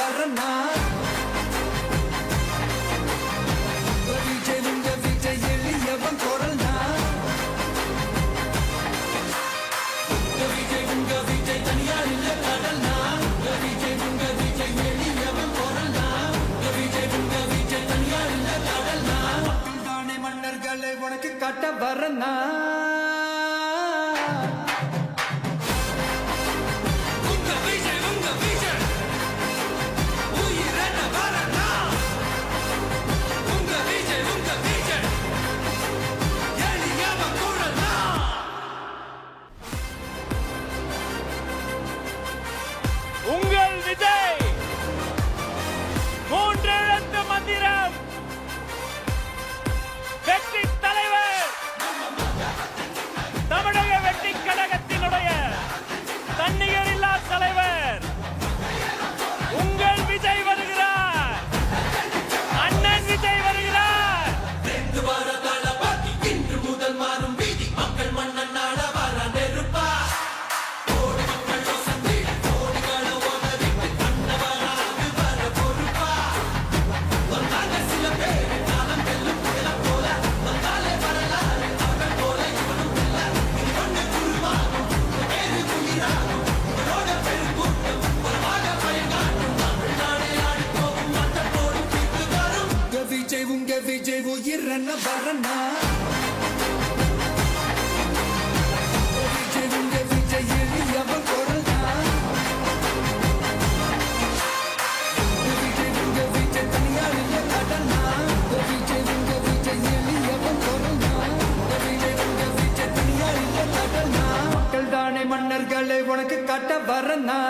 வரனா விஜய் உங்க விஜய் எளியவன் குரல்னா விஜய் உங்க விஜய் தனியார் இல்ல கடல்னா விஜய் உங்க விஜய் எளியவன் குரல்னா விஜய் உங்க விஜய் தனியார் இல்ல கடல்னா தானே மன்னர்களை உனக்கு காட்ட வரனா உங்கள் விஜய் மூன்று எழுத்து மந்திரம் வெற்றி தலைவர் தமிழக வெற்றி கழகத்தினுடைய தன்னிகர் இல்லா தலைவர் உங்கள் விஜய் வருகிறார். அண்ணன் விஜய் வருகிறார். இன்று முதல் மாறும் வீதி மக்கள் மன்னன் நாட வர நெருப்பா விஜய் உங்க விஜய் உயிரன வரனா விஜய் உங்க விஜய் எளியவன் குரல்னா விஜய் உங்க விஜய் தனியார் இல்ல கடல்னா விஜய் உங்க விஜய் எளியவன் குரல்னா விஜய் உங்க விஜய் தனியார் இல்ல கடல்னா மக்கள் தானே மன்னர்களை உனக்கு காட்ட வரனா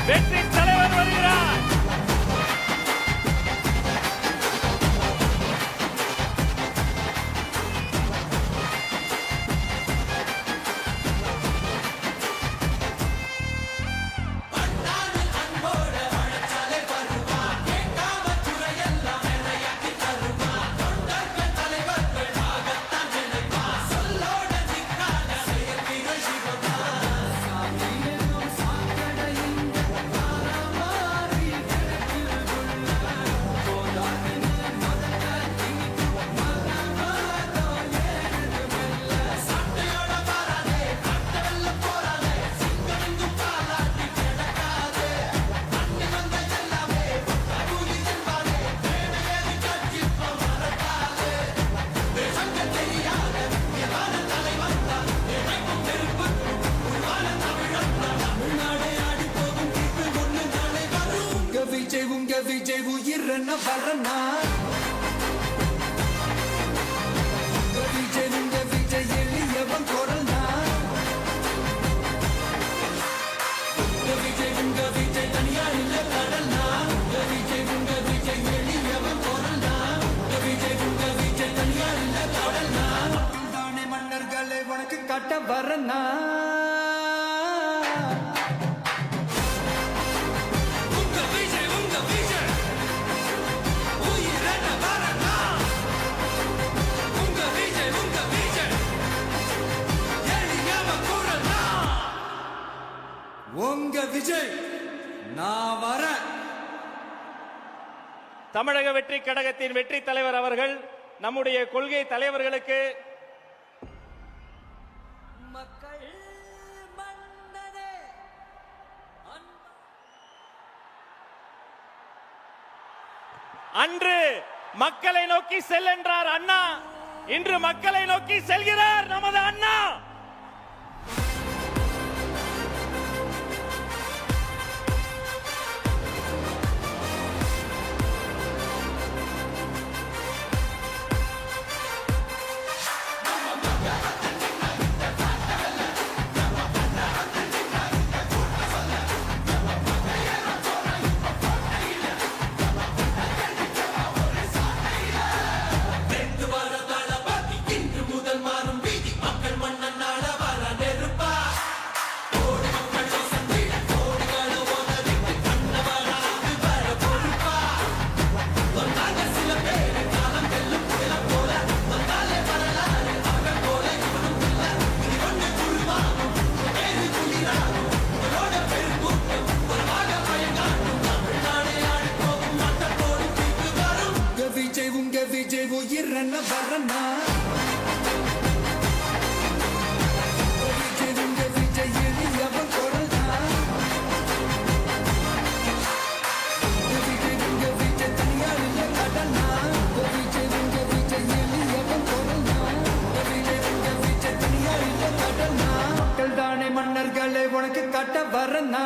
வெற்றி தலைவர் வருகிறார். விஜய் உங்க விஜய் உயிரன வரனா விஜய் உங்க விஜய் எளியவன் குரல்னா விஜய் உங்க விஜய் தனியார் இல்ல கடல்னா விஜய் உங்க விஜய் எளியவன் குரல்னா விஜய் உங்க விஜய் தனியார் இல்ல கடல்னா தானே மன்னர்களை உனக்கு காட்ட வரனா உங்க விஜய் நான் வர. தமிழக வெற்றி கழகத்தின் வெற்றி தலைவர் அவர்கள் நம்முடைய கொள்கை தலைவர்களுக்கு மக்கள் மன்னனே அன்று மக்களை நோக்கி செல் என்றார் அண்ணா. இன்று மக்களை நோக்கி செல்கிறார் நமது அண்ணா. உயிரென்ன வரனா விஜய் உங்க விஜய் எளியவன் குரல்தான் விஜய் உங்க விஜய் தனியார் இல்ல கடனா விஜய் உங்க விஜய் எளியவன் குரல்தான் விஜய் உங்க விஜய் தனியார் இல்ல கடனா மக்கள் தானே மன்னர்களே உனக்கு காட்ட வரனா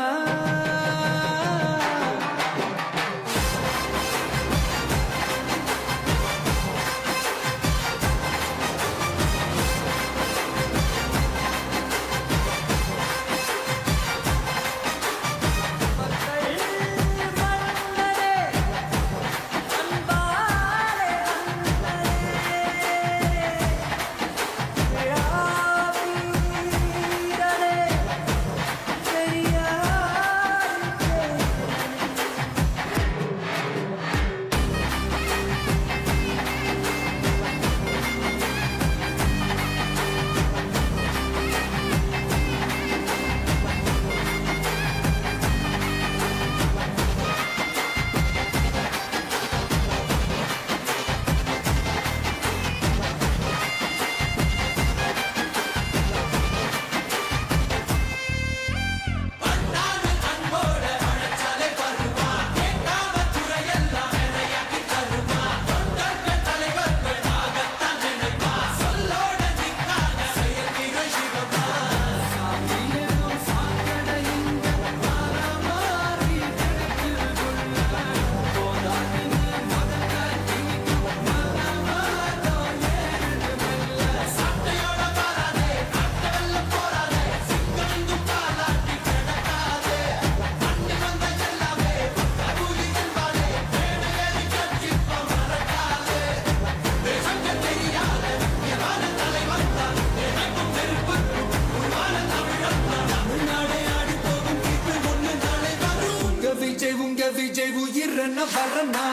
உங்க விஜய் உயிரென்ன வரனா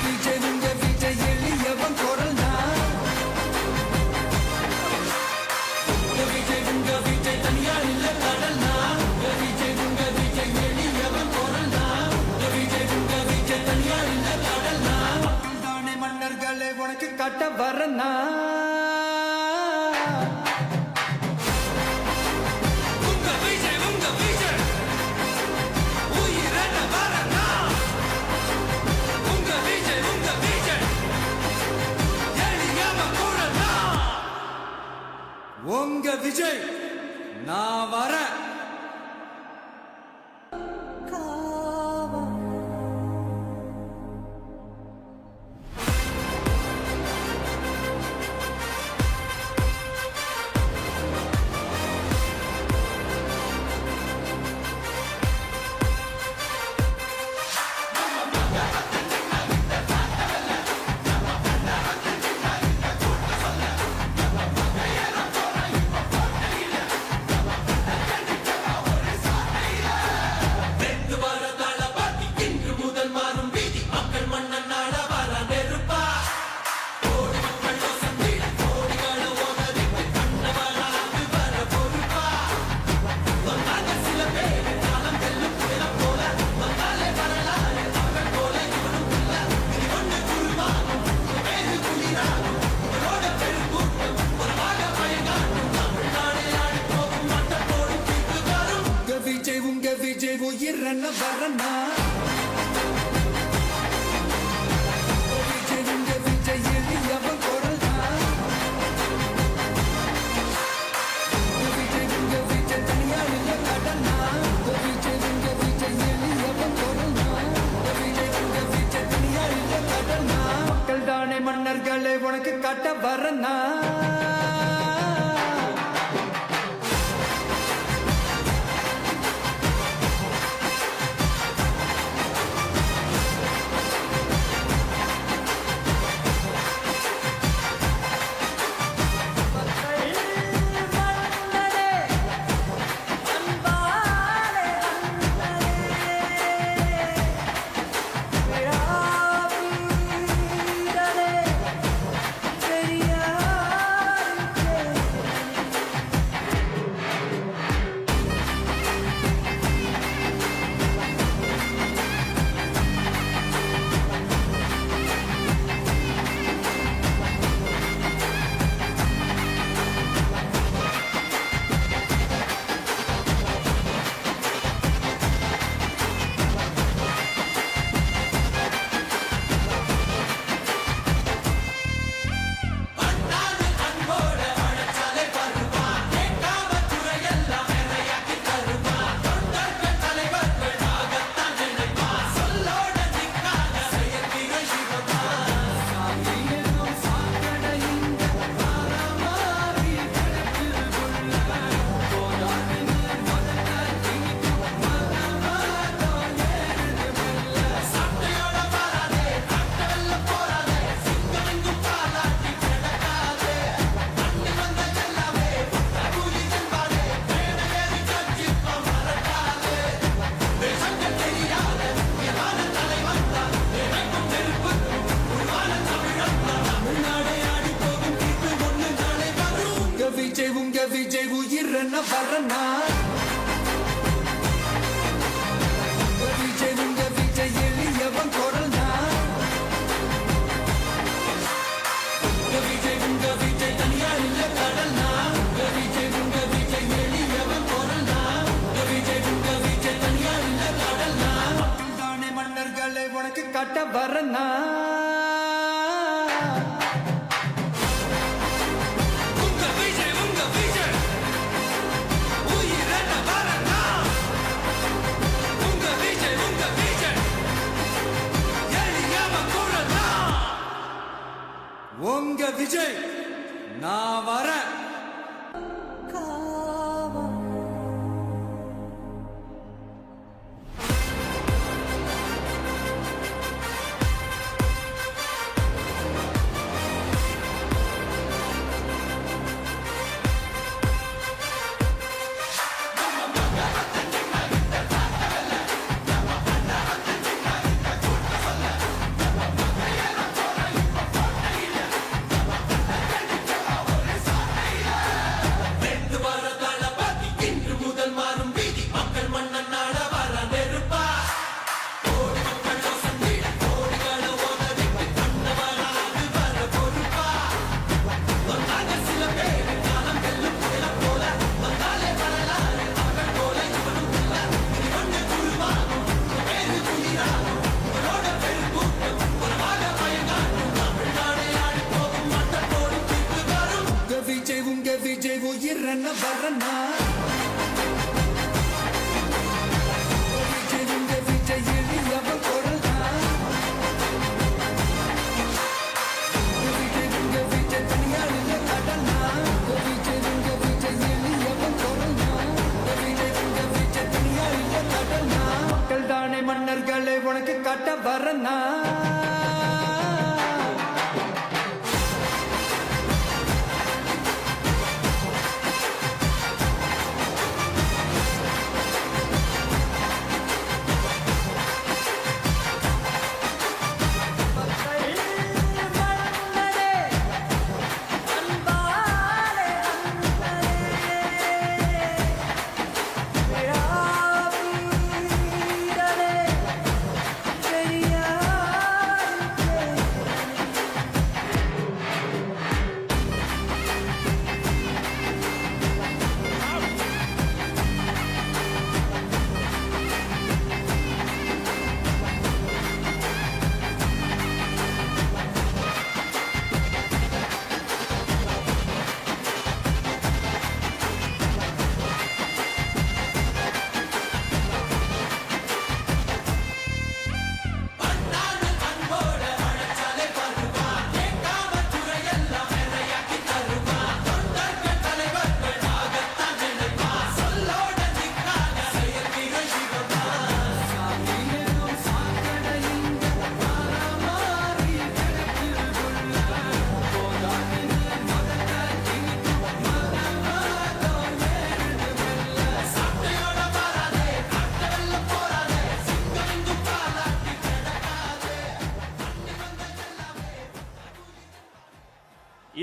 விஜய் உங்க விஜய் எளியவன் குரல்தான் விஜய் உங்க விஜய் தனியார் இல்ல கடல்னா விஜய் உங்க விஜய் எளியவன் குரல்தான் விஜய் உங்க விஜய் தனியார் இல்ல கடல்னா மக்கள் தானே மன்னர்களே உனக்கு காட்ட வரனா உங்க விஜய் நான் வரேன் உங்க விஜய் உயிரென்ன வரனா விஜய் உங்க விஜய் எளியவன் குரல்தான் விஜய் உங்க விஜய் தனியார் இல்ல கடனா விஜய் உங்க விஜய் எளியவன் குரல்தான் விஜய் உங்க விஜய் தனியார் இல்ல கடனா மக்கள் தானே மன்னர்களே உனக்கு காட்ட வரனா Yeah. காட்ட வரனா உங்க விஜய் உயிரென வரனா உங்க விஜய் எளியவ குரலா உங்க விஜய் நான் வரேன் உங்க விஜய் உயிரென வரனா உங்க விஜய் எளியவ குரலா உங்க விஜய் தனியார் இல்ல கடனா உங்க விஜய் எளியவ குரலா உங்க விஜய் தனியார் இல்ல கடனா மக்கள் தானே மன்னர்களை உனக்கு காட்ட வரனா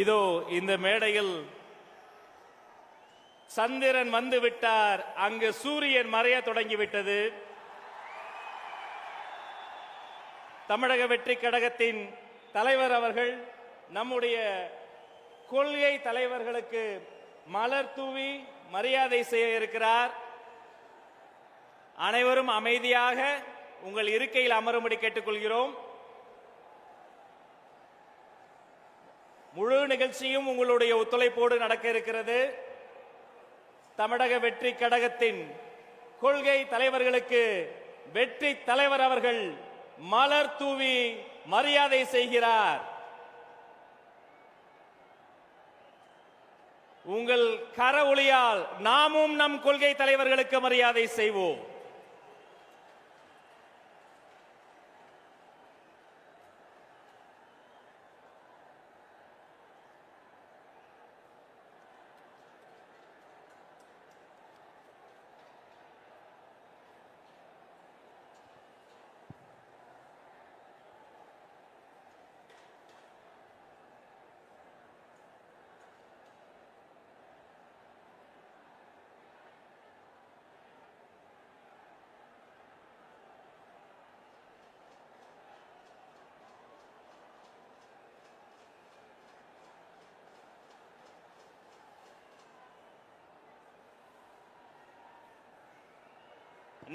இதோ இந்த மேடையில் சந்திரன் வந்து விட்டார், அங்கு சூரியன் மறைய தொடங்கிவிட்டது. தமிழக வெற்றி கழகத்தின் தலைவர் அவர்கள் நம்முடைய கொள்கை தலைவர்களுக்கு மலர் தூவி மரியாதை செய்ய இருக்கிறார். அனைவரும் அமைதியாக உங்கள் இருக்கையில் அமரும்படி கேட்டுக்கொள்கிறோம். முழு நிகழ்ச்சியும் உங்களுடைய ஒத்துழைப்போடு நடக்க இருக்கிறது. தமிழக வெற்றி கழகத்தின் கொள்கை தலைவர்களுக்கு வெற்றி தலைவர் அவர்கள் மலர் தூவி மரியாதை செய்கிறார். உங்கள் கர ஒளியால் நாமும் நம் கொள்கை தலைவர்களுக்கு மரியாதை செய்வோம்.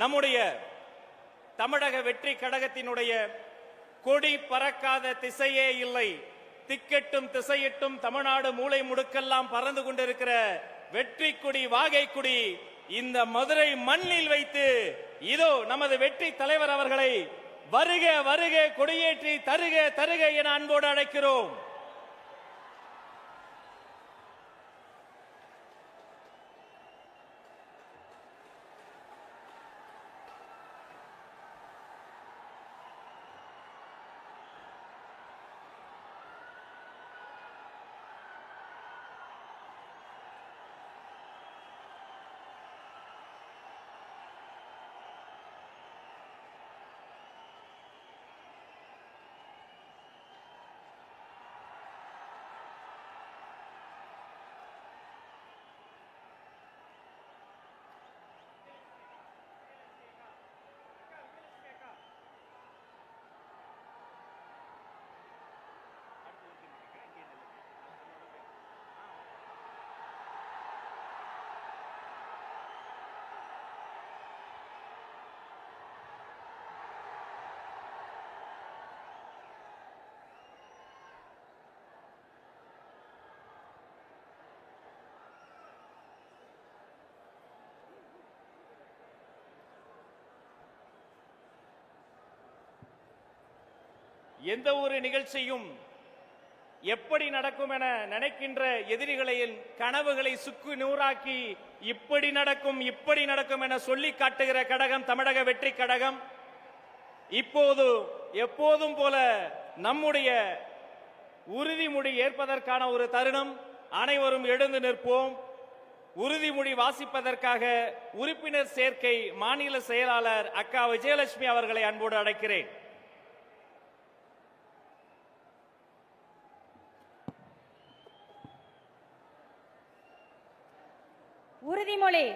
நம்முடைய தமிழக வெற்றி கழகத்தினுடைய கொடி பறக்காத திசையே இல்லை. திக்கெட்டும் திசையிட்டும் தமிழ்நாடு மூலை முடுக்கெல்லாம் பறந்து கொண்டிருக்கிற வெற்றி கொடி, வாகை கொடி இந்த மதுரை மண்ணில் வைத்து இதோ நமது வெற்றி தலைவர் அவர்களை வருக வருக கொடியேற்றி தருக தருக என அன்போடு அழைக்கிறோம். எந்த ஒரு நிகழ்ச்சியும் எப்படி நடக்கும் என நினைக்கின்ற எதிரிகளின் கனவுகளை சுக்கு நூறாக்கி இப்படி நடக்கும் என சொல்லி காட்டுகிற கழகம் தமிழக வெற்றி கழகம். இப்போது எப்போதும் போல நம்முடைய உறுதிமொழி ஏற்பதற்கான ஒரு தருணம். அனைவரும் எழுந்து நிற்போம். உறுதிமொழி வாசிப்பதற்காக உறுப்பினர் சேர்க்கை மாநில செயலாளர் அக்கா விஜயலட்சுமி அவர்களை அன்போடு அழைக்கிறேன். உறுதிமொழி.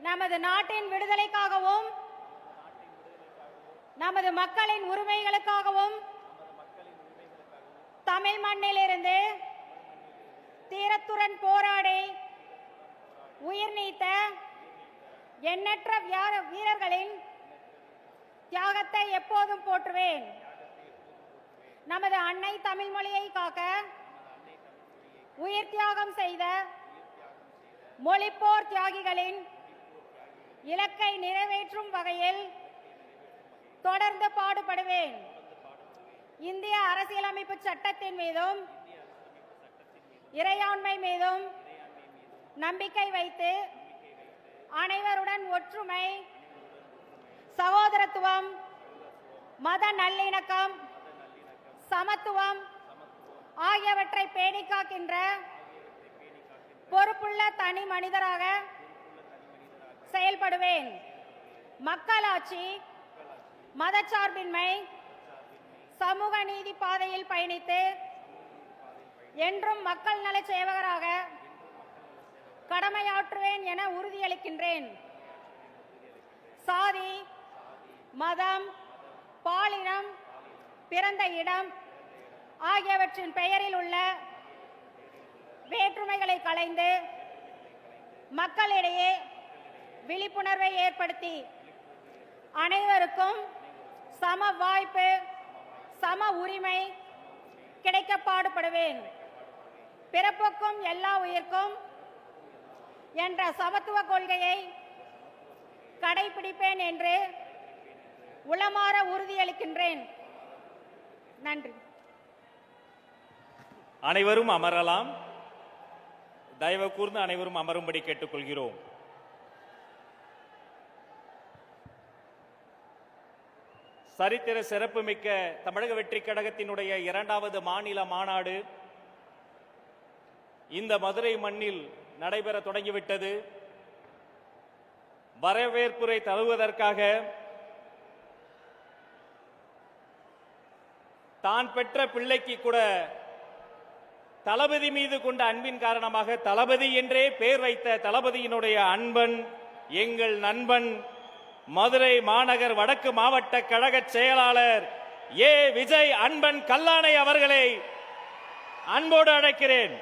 நமது நாட்டின் விடுதலைக்காகவும் நமது மக்களின் உரிமைகளுக்காகவும் தமிழ் மண்ணிலிருந்து தீரத்துடன் போராடி உயிர் நீத்த எண்ணற்ற வீரர்களின் தியாகத்தை எப்போதும் போற்றுவேன். நமது அன்னை தமிழ் மொழியை காக்க உயிர் தியாகம் செய்த மொழிப்போர் தியாகிகளின் இலக்கை நிறைவேற்றும் வகையில் தொடர்ந்து பாடுபடுவேன். இந்திய அரசியலமைப்பு சட்டத்தின் மீதும் இறையாண்மை மீதும் நம்பிக்கை வைத்து அனைவருடன் ஒற்றுமை, சகோதரத்துவம், மத நல்லிணக்கம், சமத்துவம் ஆகியவற்றை பேணி காக்கின்ற பொறுப்புள்ள தனி மனிதராக செயல்படுவேன். மக்களாட்சி, மதச்சார்பின்மை, சமூக நீதி பாதையில் பயணித்து என்றும் மக்கள் நல சேவகராக கடமையாற்றுவேன் என உறுதியளிக்கின்றேன். சாதி, மதம், பாலினம், பிறந்த இடம் ஆகியவற்றின் பெயரில் உள்ள வேற்றுமைகளை களைந்து மக்களிடையே விழிப்புணர்வை ஏற்படுத்தி அனைவருக்கும் சம வாய்ப்பு, சம உரிமை கிடைக்க பாடுபடுவேன். பிறப்புக்கும் எல்லா உயிர்க்கும் என்ற சமத்துவ கொள்கையை கடைபிடிப்பேன் என்று உளமாற உறுதியளிக்கின்றேன். நன்றி. அனைவரும் அமரலாம். தயவு கூர்ந்து அனைவரும் அமரும்படி கேட்டுக்கொள்கிறோம். சரித்திர சிறப்புமிக்க தமிழக வெற்றி கழகத்தினுடைய 2வது மாநில மாநாடு இந்த மதுரை மண்ணில் நடைபெற தொடங்கிவிட்டது. வரவேற்புரை தருவதற்காக தான் பெற்ற பிள்ளைக்கு கூட தளபதி மீது கொண்ட அன்பின் காரணமாக தளபதி என்றே பெயர் வைத்த தளபதியினுடைய அன்பன், எங்கள் நண்பன், மதுரை மாநகர் வடக்கு மாவட்ட கழக செயலாளர் ஏ விஜய் அன்பன் கல்லானை அவர்களை அன்போடு அழைக்கிறேன்.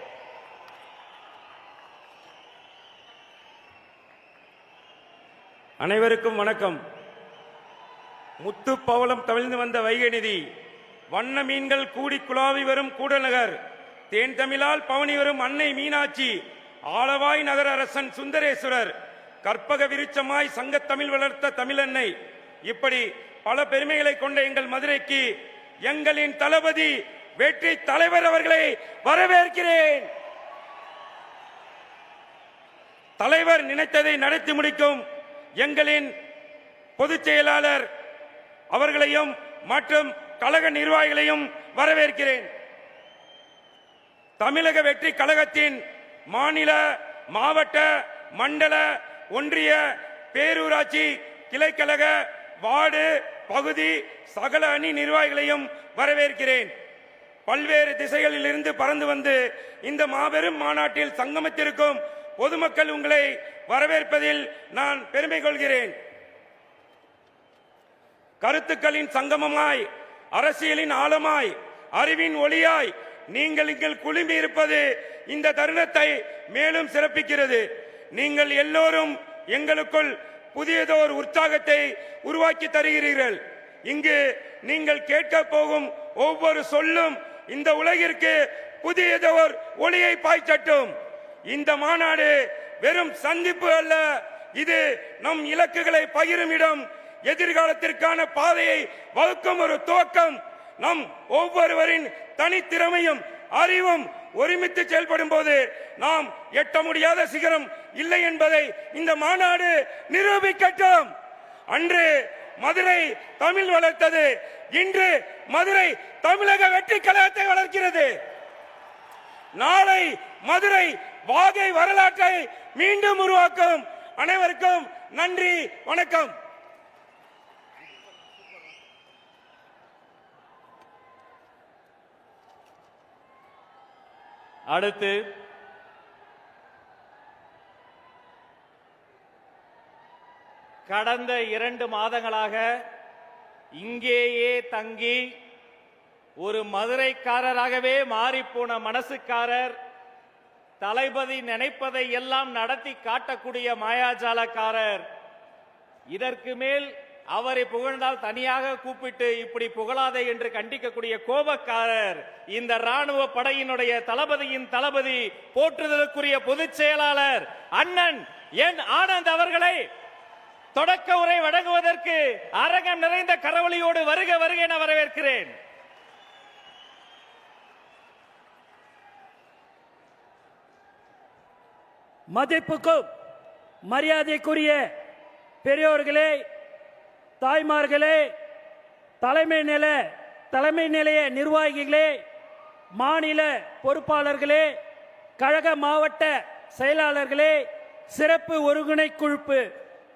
அனைவருக்கும் வணக்கம். முத்து பவளம் தவிழ்ந்து வந்த வைகை நிதி வண்ண மீன்கள் கூடி குழாவி வரும் கூடநகர், தேன் தமிழால் பவனி வரும் அன்னை மீனாட்சி, ஆலவாய் நகர அரசன் சுந்தரேஸ்வரர், கற்பக விருட்சமாய் சங்கத்தமிழ் வளர்த்த தமிழன்னை, இப்படி பல பெருமைகளை கொண்ட எங்கள் மதுரைக்கு எங்களின் தளபதி வெற்றி தலைவர் அவர்களை வரவேற்கிறேன். தலைவர் நினைத்ததை நடத்தி முடிக்கும் எங்களின் பொதுச் செயலாளர் அவர்களையும் மற்றும் கழக நிர்வாகிகளையும் வரவேற்கிறேன். தமிழக வெற்றி கழகத்தின் மாநில, மாவட்ட, மண்டல, ஒன்றிய, பேரூராட்சி, கிளைக்கழக, வார்டு, பகுதி சகல அணி நிர்வாகிகளையும் வரவேற்கிறேன். பல்வேறு திசைகளில் இருந்து பறந்து வந்து இந்த மாபெரும் மாநாட்டில் சங்கமித்திருக்கும் பொதுமக்கள் உங்களை வரவேற்பதில் நான் பெருமை கொள்கிறேன். கருத்துக்களின் சங்கமமாய், அரசியலின் ஆழமாய், அறிவின் ஒளியாய் நீங்கள் இங்கு குழுமி இருப்பது இந்த தருணத்தை மேலும் சிறப்பிக்கிறது. நீங்கள் எல்லோரும் எங்களுக்குள் புதியதோர் உற்சாகத்தை உருவாக்கி தருகிறீர்கள். இங்கு நீங்கள் கேட்க போகும் ஒவ்வொரு சொல்லும் இந்த உலகிற்கு புதியதோர் ஒளியை பாய்ச்சட்டும். இந்த மாநாடு வெறும் சந்திப்பு அல்ல, இது நம் இலக்குகளை பகிரும் இடம், எதிர்காலத்திற்கான பாதையை வகுக்கும் ஒரு துவக்கம். நம் ஒவ்வொருவரின் தனித்திறமையும் அறிவும் ஒருமித்து செயல்படும் போது நாம் எட்ட முடியாத சிகரம் இல்லை என்பதை இந்த மாநாடு நிரூபிக்கட்டும். அன்று மதுரை தமிழ் வளர்த்தது, இன்று மதுரை தமிழக வெற்றி கழகத்தை வளர்க்கிறது. நாளை மதுரை வாகை வரலாற்றை மீண்டும் உருவாக்கும். அனைவருக்கும் நன்றி, வணக்கம். அடுத்து கடந்த 2 மாதங்களாக இங்கேயே தங்கி ஒரு மதுரைக்காரராகவே மாறிப்போன மனசுக்காரர், தளபதி நினைப்பதை எல்லாம் நடத்தி காட்டக்கூடிய மாயாஜாலக்காரர், இதற்கு மேல் அவரை புகழ்ந்தால் தனியாக கூப்பிட்டு இப்படி புகழாதே என்று கண்டிக்கக்கூடிய கோபக்காரர், இந்த ராணுவ படையினுடைய தளபதியின் தளபதி, போற்றுதலுக்குரிய பொதுச் செயலாளர் அண்ணன் என் ஆனந்த் அவர்களை தொடக்க உரை வழங்குவதற்கு அரங்கம் நிறைந்த கரவொலியோடு வருக வருக என வரவேற்கிறேன். மதிப்புக்கும் மரியாதைக்குரிய பெரியோர்களே, தாய்மார்களே, தலைமை நிலைய நிர்வாகிகளே, மாநில பொறுப்பாளர்களே, கழக மாவட்ட செயலாளர்களே, சிறப்பு ஒருங்கிணைக்குழு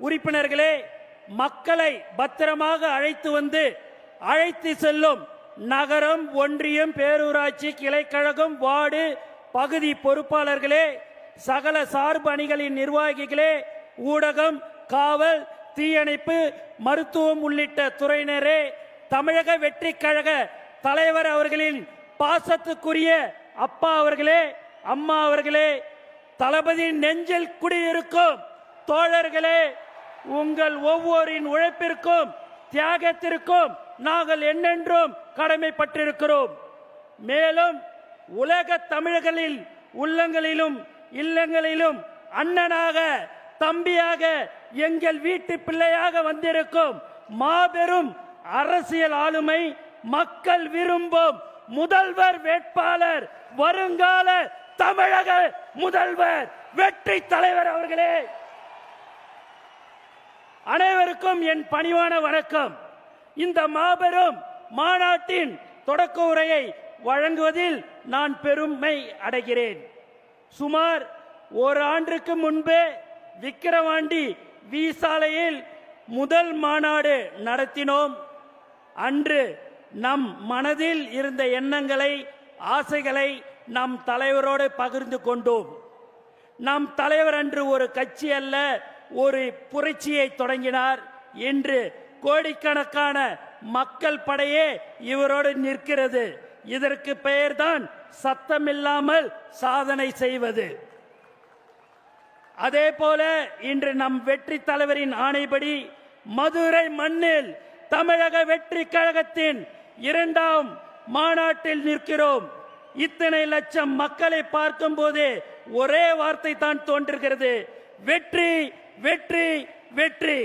உறுப்பினர்களே, மக்களை பத்திரமாக அழைத்து செல்லும் நகரம், ஒன்றியம், பேரூராட்சி, கிளைக்கழகம், வார்டு, பகுதி பொறுப்பாளர்களே, சகல சார்பு அணிகளின் நிர்வாகிகளே, ஊடகம், காவல், தீயணைப்பு, மருத்துவம் உள்ளிட்ட துறையினரே, தமிழக வெற்றி கழக தலைவர் அவர்களின் பாசத்துக்குரிய அப்பா அவர்களே, அம்மா அவர்களே, தளபதியின் நெஞ்சில் குடியிருக்கும் தோழர்களே, உங்கள் ஒவ்வொருவரின் உழைப்பிற்கும் தியாகத்திற்கும் நாங்கள் என்னென்றும் கடமைப்பட்டிருக்கிறோம். மேலும் உலக தமிழர்களில் உள்ளங்களிலும் இல்லங்களிலும் அண்ணனாக, தம்பியாக, எங்கள் வீட்டு பிள்ளையாக வந்திருக்கும் மாபெரும் அரசியல் ஆளுமை, மக்கள் விரும்பும் முதல்வர் வேட்பாளர், வருங்கால தமிழக முதல்வர் வெற்றி தலைவர் அவர்களே, அனைவருக்கும் என் பணிவான வணக்கம். இந்த மாபெரும் மாநாட்டின் தொடக்க உரையை வழங்குவதில் நான் பெருமை அடைகிறேன். சுமார் ஒரு ஆண்டுக்கு முன்பே விக்கிரவாண்டி வி சாலையில் முதல் மாநாடு நடத்தினோம். அன்று நம் மனதில் இருந்த எண்ணங்களை, ஆசைகளை நம் தலைவரோடு பகிர்ந்து கொண்டோம். நம் தலைவர் அன்று ஒரு கட்சி அல்ல, ஒரு புரட்சியை தொடங்கினார். இன்று கோடிக்கணக்கான மக்கள் படையே இவரோடு நிற்கிறது. இதற்கு பெயர்தான் சத்தமில்லாமல் சாதனை செய்வது. அதே போல இன்று நம் வெற்றி தலைவரின் ஆணைப்படி மதுரை மண்ணில் தமிழக வெற்றி கழகத்தின் இரண்டாம் மாநாட்டில் நிற்கிறோம். இத்தனை லட்சம் மக்களை பார்க்கும் போதே ஒரே வார்த்தை தான் தோன்றுகிறது, வெற்றி வெற்றி வெற்றி.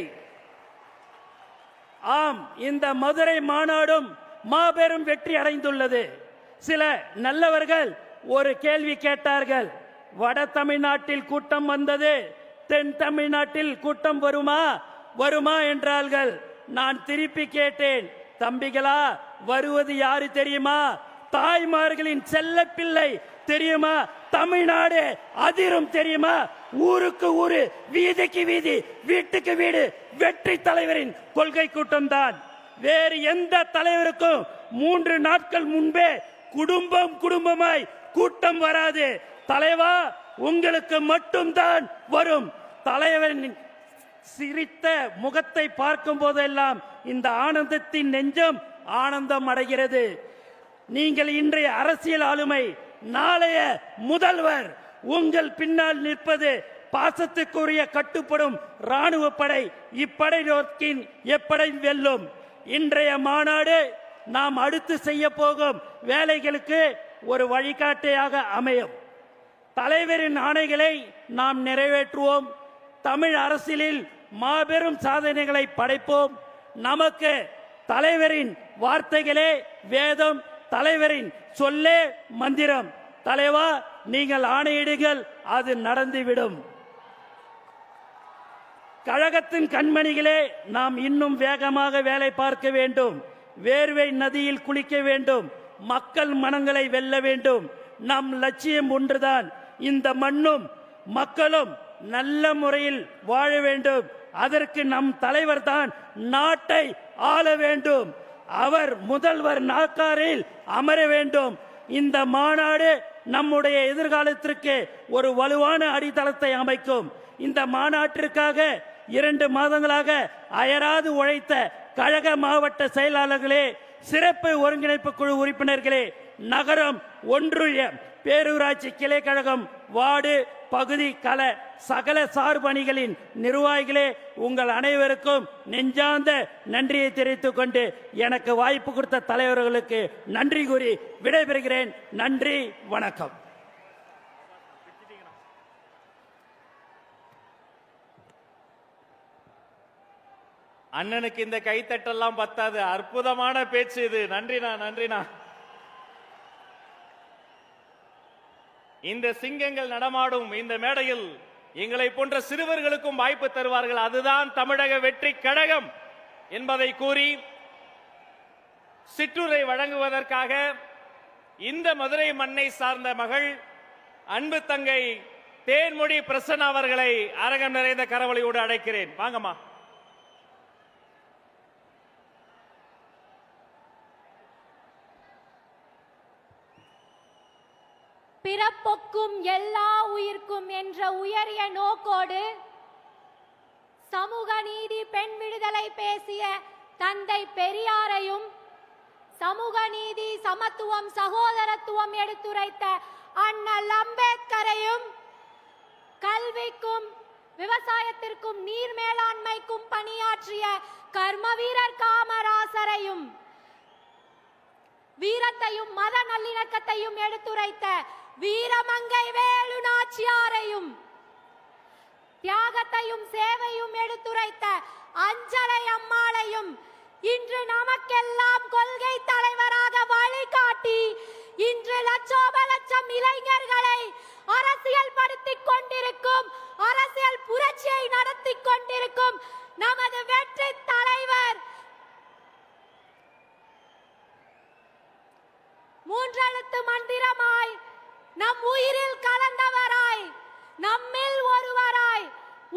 ஆம், இந்த மதுரை மாநாடும் மாபெரும் வெற்றி அடைந்துள்ளது. சில நல்லவர்கள் ஒரு கேள்வி கேட்டார்கள், வட தமிழ்நாட்டில் கூட்டம் வந்தது, தென் தமிழ்நாட்டில் கூட்டம் வருமா என்றார்கள். நான் திருப்பி கேட்டேன், தம்பிகளா, வருவது யாரு தெரியுமா? தாய்மார்களின் செல்ல பிள்ளை தெரியுமா? தமிழ்நாடு அதிரும் தெரியுமா? ஊருக்கு ஊரு, வீதிக்கு வீதி, வீட்டுக்கு வீடு வெற்றி தலைவரின் கொள்கை கூட்டம் தான். வேறு எந்த தலைவருக்கும் 3 நாட்கள் முன்பே குடும்பமாய் கூட்டம் வராது. தலைவா, உங்களுக்கு மட்டும்தான் வரும். தலைவரின் சிரித்த முகத்தை பார்க்கும் போதெல்லாம் இந்த ஆனந்தத்தின் நெஞ்சம் ஆனந்தம் அடைகிறது. நீங்கள் இன்றைய அரசியல் ஆளுமை, நாளைய முதல்வர். உங்கள் பின்னால் நிற்பது பாசத்துக்குரிய கட்டுப்படும் ராணுவ படை. இப்படை நோக்கின் எப்படை வெல்லும். இன்றைய மாநாடு நாம் அடுத்து செய்ய போகும் வேலைகளுக்கு ஒரு வழிகாட்டியாக அமையும். தலைவரின் ஆணைகளை நாம் நிறைவேற்றுவோம். தமிழ் அரசியலில் மாபெரும் சாதனைகளை படைப்போம். நமக்கு தலைவரின் வார்த்தைகளே வேதம், தலைவரின் சொல்லே மந்திரம். தலைவா, நீங்கள் ஆணையிடுங்கள், அது நடந்துவிடும். கழகத்தின் கண்மணிகளே, நாம் இன்னும் வேகமாக வேலை பார்க்க வேண்டும். வேர்வை நதியில் குளிக்க வேண்டும். மக்கள் மனங்களை வெல்ல வேண்டும். நம் லட்சியம் ஒன்றுதான், இந்த மண்ணும் மக்களும் நல்ல முறையில் வாழ வேண்டும். அதற்கு நம் தலைவர் தான் நாட்டை ஆள வேண்டும். அவர் முதல்வர் நாற்காலியில் அமர வேண்டும். இந்த மாநாடு நம்முடைய எதிர்காலத்திற்கு ஒரு வலுவான அடித்தளத்தை அமைக்கும். இந்த மாநாட்டிற்காக 2 மாதங்களாக அயராது உழைத்த கழக மாவட்ட செயலாளர்களே, சிறப்பு ஒருங்கிணைப்பு குழு உறுப்பினர்களே, நகரம், ஒன்றிய, பேரூராட்சி கிளை கழகம், வார்டு, பகுதி, கள சகல சார்பணிகளின் நிர்வாகிகளே, உங்கள் அனைவருக்கும் நெஞ்சார்ந்த நன்றியை தெரிவித்துக் கொண்டு எனக்கு வாய்ப்பு கொடுத்த தலைவர்களுக்கு நன்றி கூறி விடைபெறுகிறேன். நன்றி, வணக்கம். அண்ணனுக்கு இந்த கைத்தட்டெல்லாம் பத்தாது, அற்புதமான பேச்சு இது. நன்றிண்ணா, நன்றிண்ணா. இந்த சிங்கங்கள் நடமாடும் இந்த மேடையில் எங்களை போன்ற சிறுவர்களுக்கும் வாய்ப்பு தருவார்கள். அதுதான் தமிழக வெற்றி கழகம் என்பதை கூறி சிற்றுரை வழங்குவதற்காக இந்த மதுரை மண்ணை சார்ந்த மகள் அன்பு தங்கை தேன்மொழி பிரசன்னா அவர்களை அரங்கம் நிறைந்த கரவொலியோடு அழைக்கிறேன். வாங்கம்மா. பிறப்பொக்கும் எல்லா உயிர்க்கும் என்ற உயரிய நோக்கோடு சமூக நீதி, பெண் விடுதலை பேசிய தந்தை பெரியாரையும், சமூக நீதி, சமத்துவம், சகோதரத்துவம் எடுத்துரைத்த அண்ணல் அம்பேத்கரையும், கல்விக்கும் விவசாயத்திற்கும் நீர் மேலாண்மைக்கும் பணியாற்றிய கர்ம வீரர் காமராசரையும், வீரத்தையும் மத நல்லிணக்கத்தையும் எடுத்துரைத்த வீரமங்கை வேலு நாச்சியாரையும், தியாகத்தையும் சேவையும் எடுத்துரைத்த அஞ்சலை அம்மாளையும், இன்று நமக்கெல்லாம் கொள்கை தலைவராக வழிகாட்டி இன்று லட்சோப லட்சம் இளைஞர்களை அரசியல் படுத்திக் கொண்டிருக்கும், அரசியல் புரட்சியை நடத்தி கொண்டிருக்கும் நமது வெற்றி தலைவர், மூன்றெழுத்து மந்திரமாய் நம் உயிரில் கலந்தவராய், நம்மில் ஒருவராய்,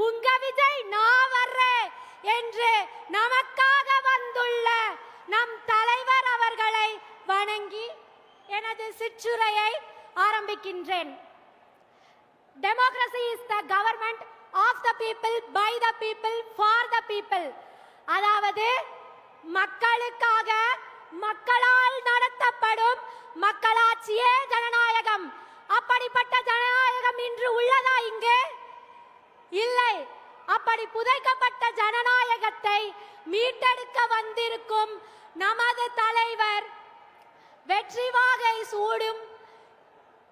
உங்க விஜய் நான் வர்றேன் என்று நமக்காக வந்துள்ள நம் தலைவர் அவர்களை வணங்கி எனது சிற்றுரையை ஆரம்பிக்கின்றேன். Democracy is the government of the people, by the people, for the people. அதாவது மக்களுக்காக, மக்களால் நடத்தப்படும் மக்களாட்சியே ஜனநாயகம். அப்படிப்பட்ட ஜனநாயகம் இன்று உள்ளதா இங்கு? இல்லை. அப்படி புதைக்கப்பட்ட ஜனநாயகத்தை மீட்டெடுக்க வந்திருக்கும் நமது தலைவர் வெற்றி வாகை சூடும்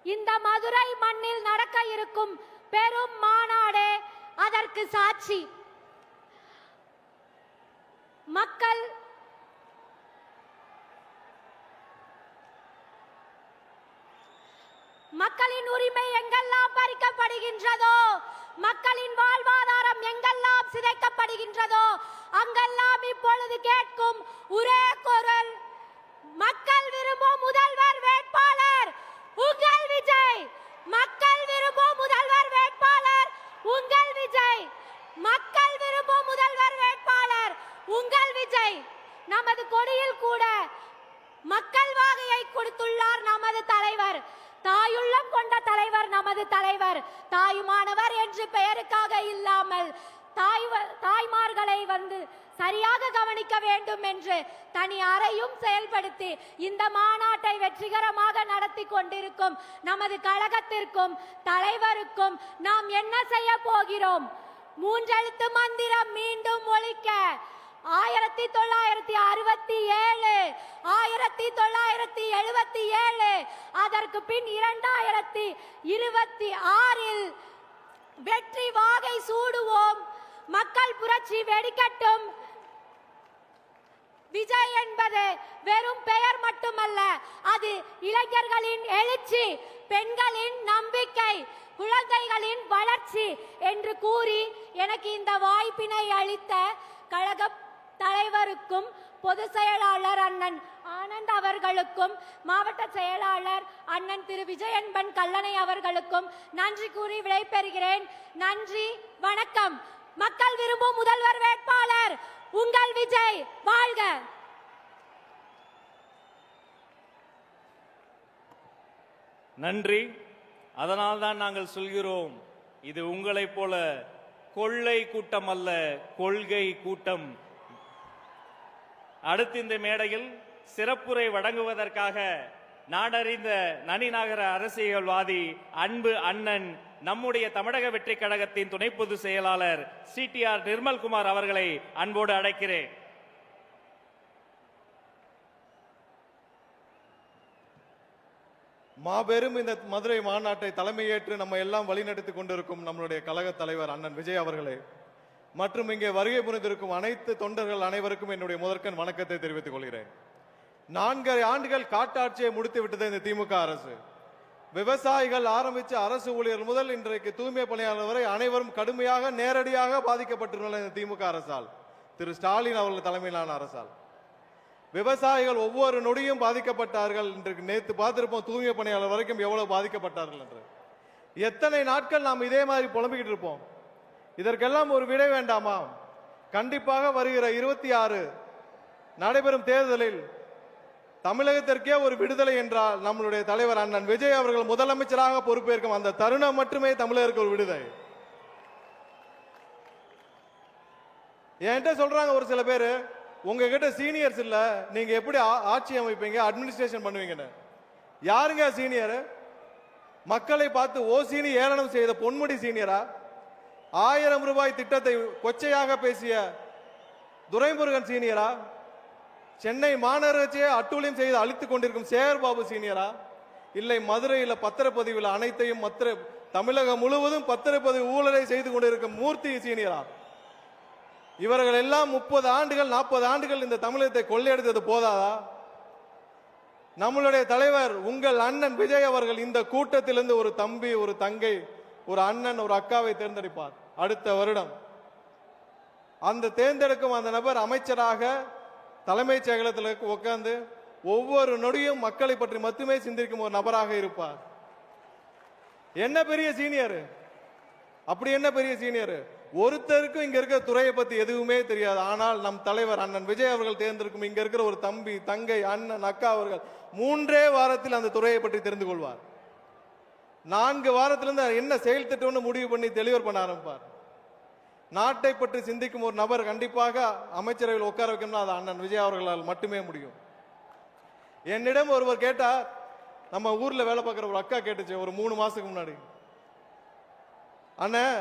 இந்த மதுரை மண்ணில் நடக்க இருக்கும் பெரும் மாநாடு அதற்கு சாட்சி. மக்களின் உரிமை எங்கெல்லாம் பறிக்கப்படுகின்றதோ, மக்களின் வாழ்வாதாரம் எங்கெல்லாம் சிதைக்கப்படுகின்றதோ, அங்கெல்லாம் இப்பொழுது கேட்கும் ஒரே குரல், மக்கள் விரும்பும் முதல்வர் வேட்பாளர் உங்கள் விஜய். மக்கள் விரும்பும் முதல்வர் வேட்பாளர் உங்கள் விஜய். மக்கள் விரும்பும் முதல்வர் வேட்பாளர் உங்கள் விஜய். நமது கொடியில் கூட மக்கள் வாகையை கொடுத்துள்ளார் நமது தலைவர். தாயுள்ளம் கொண்ட தலைவர் நமது தலைவர். தாயுமானவர் என்று பெயருக்காக இல்லாமல் தாய்மார்களை வந்து சரியாக கவனிக்க வேண்டும் என்று தனி அறையும் செயல்படுத்தி இந்த மாநாட்டை வெற்றிகரமாக நடத்தி கொண்டிருக்கும் நமது கழகத்திற்கும் தலைவருக்கும் நாம் என்ன செய்ய போகிறோம்? 3 எழுத்து மந்திரம் மீண்டும் ஒலிக்க 1967, 1977, அதற்கு பின் 2026 வெற்றி வாகை சூடுவோம். மக்கள் புரட்சி வெடிக்கட்டும். விஜய் என்பது வெறும் பெயர் மட்டுமல்ல, அது இளைஞர்களின் எழுச்சி, பெண்களின் நம்பிக்கை, குழந்தைகளின் வளர்ச்சி என்று கூறி எனக்கு இந்த வாய்ப்பினை அளித்த கழக தலைவருக்கும் பொதுச் செயலாளர் அண்ணன் ஆனந்த் அவர்களுக்கும் மாவட்ட செயலாளர் அண்ணன் திரு விஜயன்பன் கல்லணை அவர்களுக்கும் நன்றி கூறி விடைபெறுகிறேன். நன்றி, வணக்கம். மக்கள் விரும்பும் முதல்வர் வேட்பாளர் உங்கள் விஜய். வாழ்க. நன்றி. அதனால்தான் நாங்கள் சொல்கிறோம், இது உங்களைப் போல கொள்ளை கூட்டம் அல்ல, கொள்கை கூட்டம். அடுத்து இந்த மேடையில் சிறப்புரை வழங்குவதற்காக நாடறிந்த நனிநகர அரசியல்வாதி அன்பு அண்ணன் நம்முடைய தமிழக வெற்றி கழகத்தின் துணை பொதுச் செயலாளர் CTR நிர்மல்குமார் அவர்களை அன்போடு அழைக்கிறேன். மாபெரும் இந்த மதுரை மாநாட்டை தலைமையேற்று நம்ம எல்லாம் வழிநடத்தி கொண்டிருக்கும் நம்மளுடைய கழக தலைவர் அண்ணன் விஜய் அவர்களே மற்றும் இங்கே வருகை புரிந்திருக்கும் அனைத்து தொண்டர்கள் அனைவருக்கும் என்னுடைய முதற்கண் வணக்கத்தை தெரிவித்துக் கொள்கிறேன். 4 ஆண்டுகள் காட்டாட்சியை முடித்து விட்டது இந்த திமுக அரசு. விவசாயிகள் ஆரம்பித்த அரசு ஊழியர்கள் முதல் இன்றைக்கு தூய்மை பணியாளர் வரை அனைவரும் கடுமையாக நேரடியாக பாதிக்கப்பட்டுள்ள இந்த திமுக அரசால், திரு ஸ்டாலின் அவர்கள் தலைமையிலான அரசால் விவசாயிகள் ஒவ்வொரு நொடியும் பாதிக்கப்பட்டார்கள். இன்றைக்கு நேற்று பார்த்திருப்போம் தூய்மை பணியாளர் வரைக்கும் எவ்வளவு பாதிக்கப்பட்டார்கள் என்று. எத்தனை நாட்கள் நாம் இதே மாதிரி புலம்பிக்கிட்டு இருப்போம்? இதற்கெல்லாம் ஒரு விடை வேண்டாமா? கண்டிப்பாக வருகிற 26 நடைபெறும் தேர்தலில் தமிழகத்திற்கே ஒரு விடுதலை என்றால் நம்மளுடைய தலைவர் அண்ணன் விஜய் அவர்கள் முதலமைச்சராக பொறுப்பேற்கும் அந்த தருணம் மட்டுமே தமிழருக்கு ஒரு விடுதலை. என்கிட்ட சொல்றாங்க ஒரு சில பேர், உங்ககிட்ட சீனியர்ஸ் இல்ல, நீங்க எப்படி ஆட்சி அமைப்பீங்க, அட்மினிஸ்ட்ரேஷன் பண்ணுவீங்கன்னு. யாருங்க சீனியர்? மக்களை பார்த்து ஓசினி ஏளனம் செய்த பொன்முடி சீனியரா? 1000 ரூபாய் திட்டத்தை கொச்சையாக பேசிய துரைமுருகன் சீனியரா? சென்னை மாநகராட்சியை அட்டூழியம் செய்து அழித்துக் கொண்டிருக்கும் சேகர்பாபு சீனியரா? இல்லை மதுரையில் பத்திரப்பதிவில் அனைத்தையும் தமிழகம் முழுவதும் பத்திரப்பதிவு ஊழலை செய்து கொண்டிருக்கும் மூர்த்தி சீனியரா? இவர்கள் எல்லாம் 30 ஆண்டுகள் 40 ஆண்டுகள் இந்த தமிழகத்தை கொள்ளையடித்தது போதாதா? நம்மளுடைய தலைவர் உங்கள் அண்ணன் விஜய் அவர்கள் இந்த கூட்டத்திலிருந்து ஒரு தம்பி, ஒரு தங்கை, ஒரு அண்ணன், ஒரு அக்காவை தேர்ந்தெடுப்பார் அடுத்த வருடம். அந்த தேர்ந்தெடுக்கும் அந்த நபர் அமைச்சராக தலைமைச் செயலகத்தில் உட்கார்ந்து ஒவ்வொரு நொடியும் மக்களை பற்றி மட்டுமே சிந்திக்கும் ஒரு நபராக இருப்பார். என்ன பெரிய சீனியர்? அப்படி என்ன பெரிய சீனியர்? ஒருத்தருக்கும் இங்க இருக்கிற துறையை பத்தி எதுவுமே தெரியாது. ஆனால் நம் தலைவர் அண்ணன் விஜய் அவர்கள் தேர்ந்தெடுக்கும் இங்க இருக்கிற ஒரு தம்பி, தங்கை, அண்ணன், அக்கா அவர்கள் 3 வாரத்தில் அந்த துறையை பற்றி தெரிந்து கொள்வார். 4 வாரத்திலிருந்து என்ன செயல் திட்டம்னு முடிவு பண்ணி டெலிவர் பண்ண ஆரம்பிப்பார். நாட்டை பற்றி சிந்திக்கும் ஒரு நபர் கண்டிப்பாக அமைச்சரவையில் உட்கார வைக்கணும்னா அது அண்ணன் விஜய் அவர்களால் மட்டுமே முடியும். என்னிடம் ஒருவர் கேட்டார், நம்ம ஊர்ல வேலை பார்க்குற ஒரு அக்கா கேட்டுச்சு ஒரு 3 மாசத்துக்கு முன்னாடி, அண்ணன்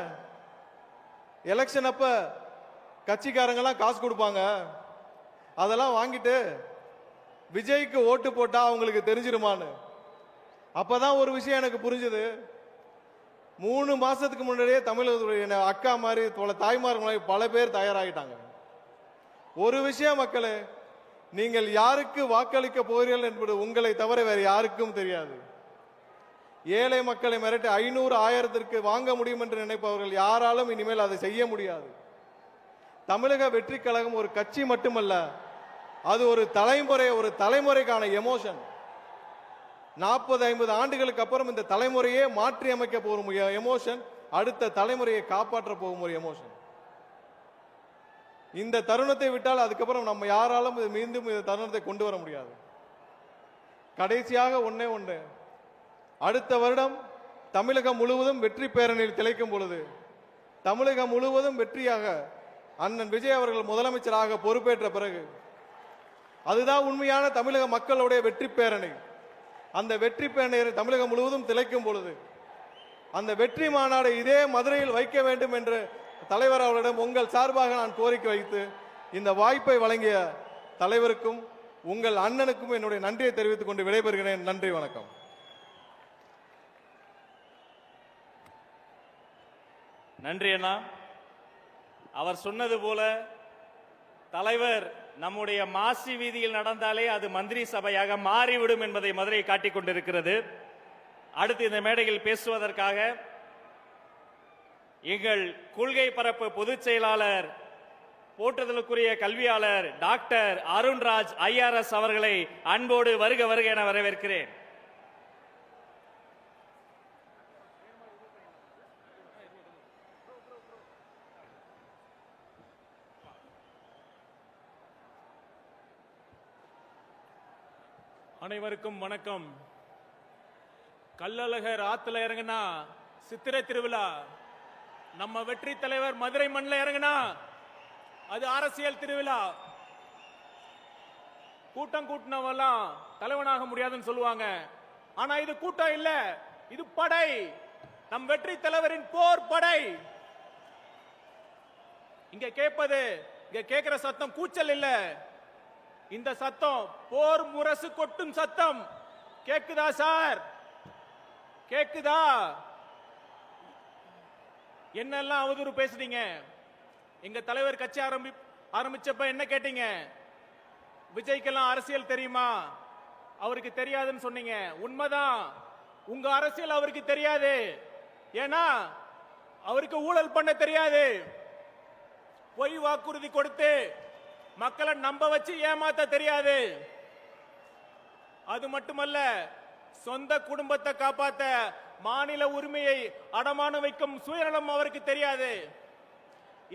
எலெக்ஷன் அப்ப கட்சிக்காரங்கெல்லாம் காசு கொடுப்பாங்க, அதெல்லாம் வாங்கிட்டு விஜய்க்கு ஓட்டு போட்டா அவங்களுக்கு தெரிஞ்சிருமான்னு. அப்பதான் ஒரு விஷயம் எனக்கு புரிஞ்சது. 3 மாசத்துக்கு முன்னாடியே தமிழகத்துடைய அக்கா மாதிரி பல தாய்மார் மாதிரி பல பேர் தயாராகிட்டாங்க. ஒரு விஷயம் மக்களே, நீங்கள் யாருக்கு வாக்களிக்க போகிறீர்கள் என்பது உங்களை தவிர வேறு யாருக்கும் தெரியாது. ஏழை மக்களை மிரட்டி 500 1000க்கு வாங்க முடியும் என்று நினைப்பவர்கள் யாராலும் இனிமேல் அதை செய்ய முடியாது. தமிழக வெற்றி கழகம் ஒரு கட்சி மட்டுமல்ல, அது ஒரு தலைமுறைக்கான எமோஷன். 40-50 ஆண்டுகளுக்கு அப்புறம் இந்த தலைமுறையே மாற்றி அமைக்க போகும் எமோஷன், அடுத்த தலைமுறையை காப்பாற்ற போகும் ஒரு எமோஷன். இந்த தருணத்தை விட்டால் அதுக்கப்புறம் நம்ம யாராலும் மீண்டும் இந்த தருணத்தை கொண்டு வர முடியாது. கடைசியாக ஒண்ணே, அடுத்த வருடம் தமிழகம் முழுவதும் வெற்றி பேரணியில் திளைக்கும் பொழுது, தமிழகம் முழுவதும் வெற்றியாக அண்ணன் விஜய் அவர்கள் முதலமைச்சராக பொறுப்பேற்ற பிறகு, அதுதான் உண்மையான தமிழக மக்களுடைய வெற்றி பேரணி. அந்த வெற்றி பேரணியை தமிழகம் முழுவதும் திளைக்கும் பொழுது, அந்த வெற்றி மாநாடு இதே மதுரையில் வைக்க வேண்டும் என்று தலைவர் அவர்களிடம் உங்கள் சார்பாக நான் கோரிக்கை வைத்து இந்த வாய்ப்பை வழங்கிய தலைவருக்கும் உங்கள் அண்ணனுக்கும் என்னுடைய நன்றியை தெரிவித்துக் கொண்டு விடைபெறுகிறேன். நன்றி, வணக்கம். நன்றி அண்ணா. அவர் சொன்னது போல தலைவர் நம்முடைய மாசி வீதியில் நடந்தாலே அது மந்திரி சபையாக மாறிவிடும் என்பதை மதுரை காட்டிக் கொண்டிருக்கிறது. அடுத்து இந்த மேடையில் பேசுவதற்காக எங்கள் கொள்கை பரப்பு பொதுச் செயலாளர், போற்றுதலுக்குரிய கல்வியாளர் டாக்டர் அருண்ராஜ் IRS அவர்களை அன்போடு வருக வருக என வரவேற்கிறேன். அனைவருக்கும் வணக்கம். கள்ளழகர் ஆத்துல இறங்குனா சித்திரை திருவிழா, நம்ம வெற்றி தலைவர் மதுரை மண்ணில் இறங்குனா அது அரசியல் திருவிழா. கூட்டம் கூட்டினவெல்லாம் தலைவனாக முடியாதுன்னு சொல்லுவாங்க. ஆனா இது கூட்டம் இல்ல, இது படை, நம் வெற்றி தலைவரின் போர் படை. இங்க கேட்கிற சத்தம் கூச்சல் இல்ல, இந்த சத்தம் போர் முரசு கொட்டும் சத்தம். கேக்குதா சார்? கேக்குதா? என்னெல்லாம் அவதூறு பேசுறீங்க? எங்க தலைவர் கட்சி ஆரம்பிச்சப்ப என்ன கேட்டீங்க? விஜய்க்கெல்லாம் அரசியல் தெரியுமா? அவருக்கு தெரியாதுன்னு சொன்னீங்க. உண்மைதான், உங்க அரசியல் அவருக்கு தெரியாது. ஏன்னா அவருக்கு ஊழல் பண்ண தெரியாது. பொய் வாக்குறுதி கொடுத்து மக்களை நம்ப வச்சு ஏமாத்த தெரியாது. அது மட்டுமல்ல, சொந்த குடும்பத்தை காப்பாத்த மாநில உரிமையை அடமான வைக்கும் சுயநலம் அவருக்கு தெரியாது.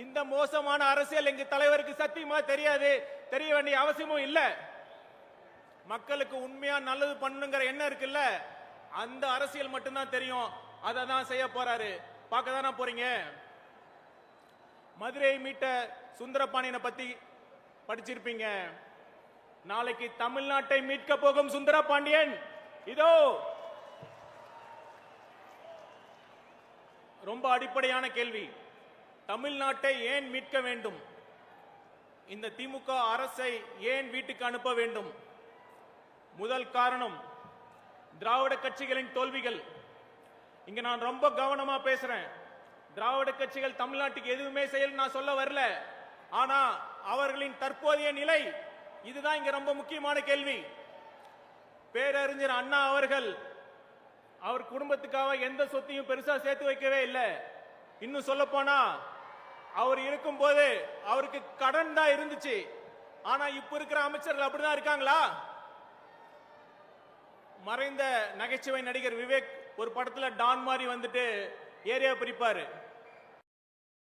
இந்த மோசமான அரசியல் எங்க தலைவருக்கு சத்தியமா தெரியாது, தெரிய வேண்டிய அவசியமும் இல்ல. மக்களுக்கு உண்மையா நல்லது பண்ணுங்கிற எண்ணம் இருக்குல்ல, அந்த அரசியல் மட்டும்தான் தெரியும். அதை தான் செய்ய போறாரு. பார்க்க தானே போறீங்க. மதுரையை மீட்ட சுந்தரபாண்டியனை பத்தி படிச்சிருப்பீங்க. நாளைக்கு தமிழ்நாட்டை மீட்க போகும் சுந்தரபாண்டியன் இதோ. ரொம்ப அடிப்படையான கேள்வி, தமிழ்நாட்டை ஏன் மீட்க வேண்டும்? இந்த திமுக அரசை ஏன் வீட்டுக்கு அனுப்ப வேண்டும்? முதல் காரணம் திராவிட கட்சிகளின் தோல்விகள். இங்க நான் ரொம்ப கவனமா பேசுறேன். திராவிட கட்சிகள் தமிழ்நாட்டுக்கு எதுவுமே செய்யல நான் சொல்ல வரல. ஆனா அவர்களின் தற்போதைய நிலை, இதுதான் இங்க ரொம்ப முக்கியமான கேள்வி. பேரறிஞர் அண்ணா அவர்கள் அவர் குடும்பத்துக்காக எந்த சொத்தையும் பெருசா சேர்த்து வைக்கவே இல்லை. இன்னும் சொல்ல போனா அவர் இருக்கும் போது அவருக்கு கடன் தான் இருந்துச்சு. ஆனா இப்ப இருக்கிற அமைச்சர்கள் அப்படிதான் இருக்காங்களா? மறைந்த நகைச்சுவை நடிகர் விவேக் ஒரு படத்துல டான் மாதிரி வந்துட்டு ஏரியா பிரிப்பாரு.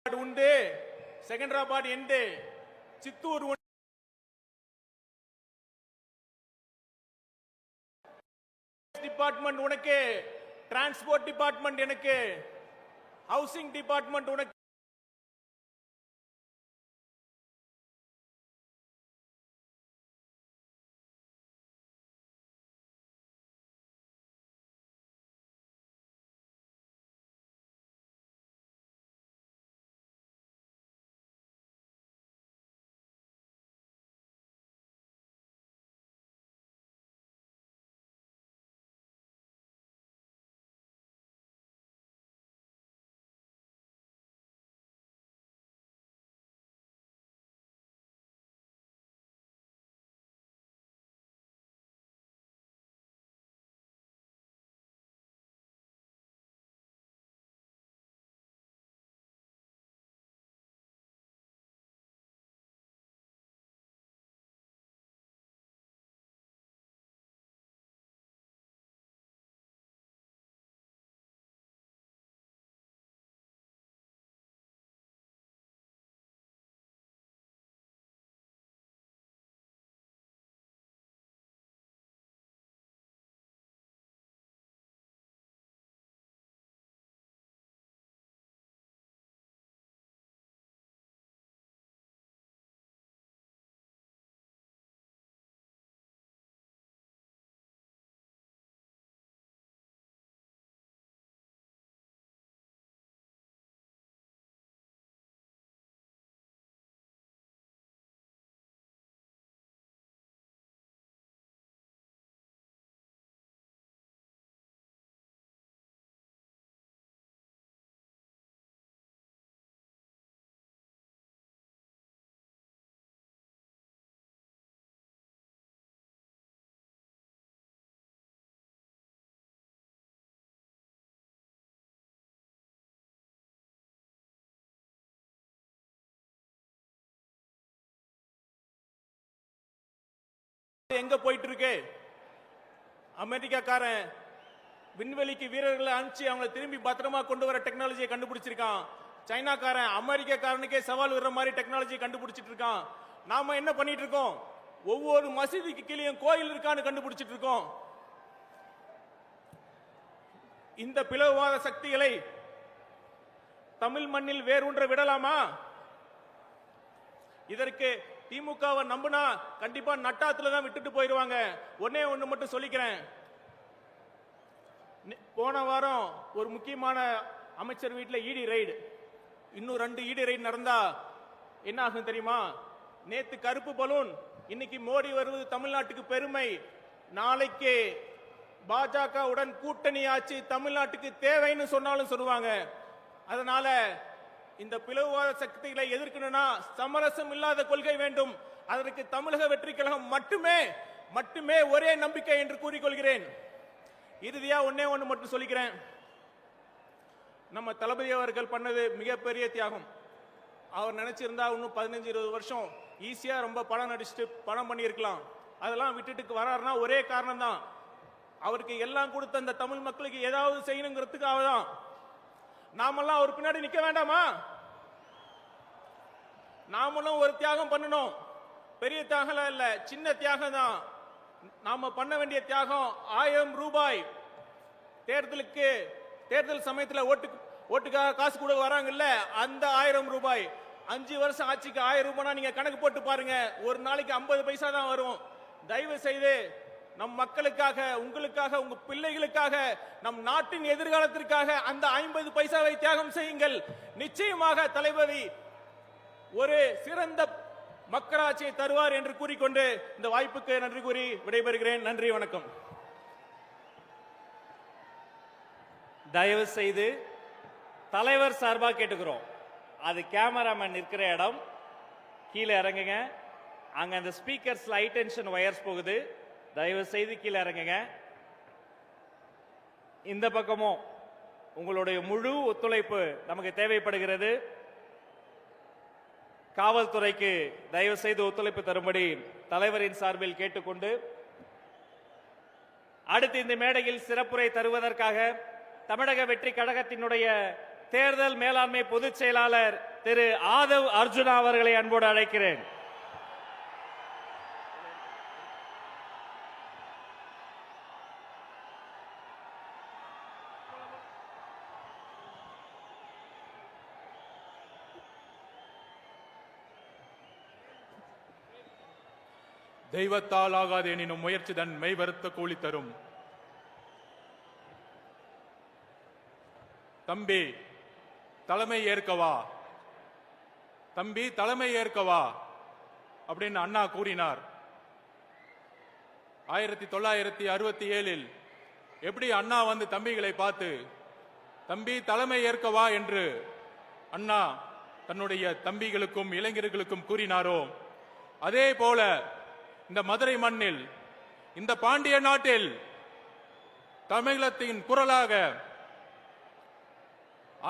உண்டு, செகண்டராபாத் எண்டு, சித்தூர் டிபார்ட்மெண்ட் உனக்கு, டிரான்ஸ்போர்ட் டிபார்ட்மெண்ட் எனக்கு, ஹவுசிங் டிபார்ட்மெண்ட் உனக்கு. எங்க போயிட்டு இருக்கு? அமெரிக்காக்காரன் விண்வெளிக்கு வீரர்களை அனுப்பிச்சு அவங்களை திரும்பி பத்திரமா கொண்டு வர டெக்னாலஜியை கண்டுபிடிச்சிருக்கான். சைனாக்காரன் அமெரிக்காக்காரனுக்கே சவால் வர்ற மாதிரி டெக்னாலஜி கண்டுபிடிச்சிட்டு இருக்கான். நாம என்ன பண்ணிட்டு இருக்கோம்? ஒவ்வொரு மசூதிக்கு கீழே கோயில் இருக்கான்னு கண்டுபிடிச்சிட்டு இருக்கோம். இந்த பிளவுவாத சக்திகளை தமிழ் மண்ணில் வேரூன்ற விடலாமா? இதற்கு திமுகவை நம்பினா கண்டிப்பா நட்டாத்துல தான் விட்டுட்டு போயிருவாங்க. ஒன்னே ஒண்ணு மட்டும் சொல்லிக்கிறேன். போன வாரம் ஒரு முக்கியமான அமைச்சர் வீட்டுல இடி ரைடு, இன்னும் 2 இடி ரைடு நடந்தா என்ன ஆகும் தெரியுமா? நேத்து கருப்பு பலூன், இன்னைக்கு மோடி வருவது தமிழ்நாட்டுக்கு பெருமை, நாளைக்கு பாஜகவுடன் கூட்டணி ஆட்சி தமிழ்நாட்டுக்கு தேவைன்னு சொன்னாலும் சொல்லுவாங்க. அதனால இந்த பிளவுவாத சக்திகளை எதிர்க்கணும்னா சமரசம் இல்லாத கொள்கை வேண்டும். அதற்கு தமிழக வெற்றி கழகம் மட்டுமே ஒரே நம்பிக்கை என்று கூறிக்கொள்கிறேன். இறுதியா ஒன்னே ஒண்ணு மட்டும் சொல்லிக்கிறேன். நம்ம தளபதி அவர்கள் பண்ணது மிகப்பெரிய தியாகம். அவர் நினைச்சிருந்தா இன்னும் 15-20 வருஷம் ஈஸியா ரொம்ப படம் நடிச்சுட்டு படம் பண்ணியிருக்கலாம். அதெல்லாம் விட்டுட்டு வராருன்னா ஒரே காரணம் தான், அவருக்கு எல்லாம் கொடுத்த அந்த தமிழ் மக்களுக்கு ஏதாவது செய்யணுங்கிறதுக்காக தான். நாமெல்லாம் அவர் பின்னாடி நிக்க வேண்டாமா? நாமளும் ஒரு தியாகம் பண்ணணும். பெரிய தியாகம் இல்ல, சின்ன தியாகம் தான். நாம பண்ண வேண்டிய தியாகம் 1000 ரூபாய். தேர்தல் சமயத்தில் ஓட்டுக்காக காசு கூட வராங்கல்ல, அந்த 1000 ரூபாய் 5 வருஷம் ஆட்சிக்கு 1000 ரூபாய் நீங்க கணக்கு போட்டு பாருங்க, ஒரு நாளைக்கு 50 பைசா தான் வரும். தயவு செய்து நம் மக்களுக்காக, உங்களுக்காக, உங்க பிள்ளைகளுக்காக, நம் நாட்டின் எதிர்காலத்திற்காக அந்த 50 பைசாவை தியாகம் செய்யுங்கள். நிச்சயமாக தளபதி ஒரு சிறந்த மக்களாட்சியை தருவார் என்று கூறிக்கொண்டு இந்த வாய்ப்புக்கு நன்றி கூறி விடைபெறுகிறேன். நன்றி, வணக்கம். தயவு செய்து தலைவர் சார்பா கேட்டுக்கிறோம், அது கேமராமேன் இருக்கிற இடம், கீழே இறங்குங்க. அங்க அந்த ஸ்பீக்கர்ஸ் ஹை டென்ஷன் வயர்ஸ் போகுது, தயவு செய்து கீழே இறங்குங்க. இந்த பக்கமும் உங்களுடைய முழு ஒத்துழைப்பு நமக்கு தேவைப்படுகிறது. காவல்துறைக்கு தயவு செய்து ஒத்துழைப்பு தரும்படி தலைவரின் சார்பில் கேட்டுக்கொண்டு, அடுத்து இந்த மேடையில் சிறப்புரை தருவதற்காக தமிழக வெற்றி கழகத்தினுடைய தேர்தல் மேலாண்மை பொதுச் செயலாளர் திரு ஆதவ் அர்ஜுனா அவர்களை அன்போடு அழைக்கிறேன். தெய்வத்தால் ஆகாது எனினும் முயற்சி தன் மெய் வருத்த கூலி தரும். தம்பி தலைமை ஏற்கவா, தம்பி தலைமை ஏற்கவா அப்படின்னு அண்ணா கூறினார். 1967 எப்படி அண்ணா வந்து தம்பிகளை பார்த்து தம்பி தலைமை ஏற்கவா என்று அண்ணா தன்னுடைய தம்பிகளுக்கும் இளைஞர்களுக்கும் கூறினாரோ, அதே போல இந்த மதுரை மண்ணில், இந்த பாண்டிய நாட்டில் தமிழகத்தின் குரலாக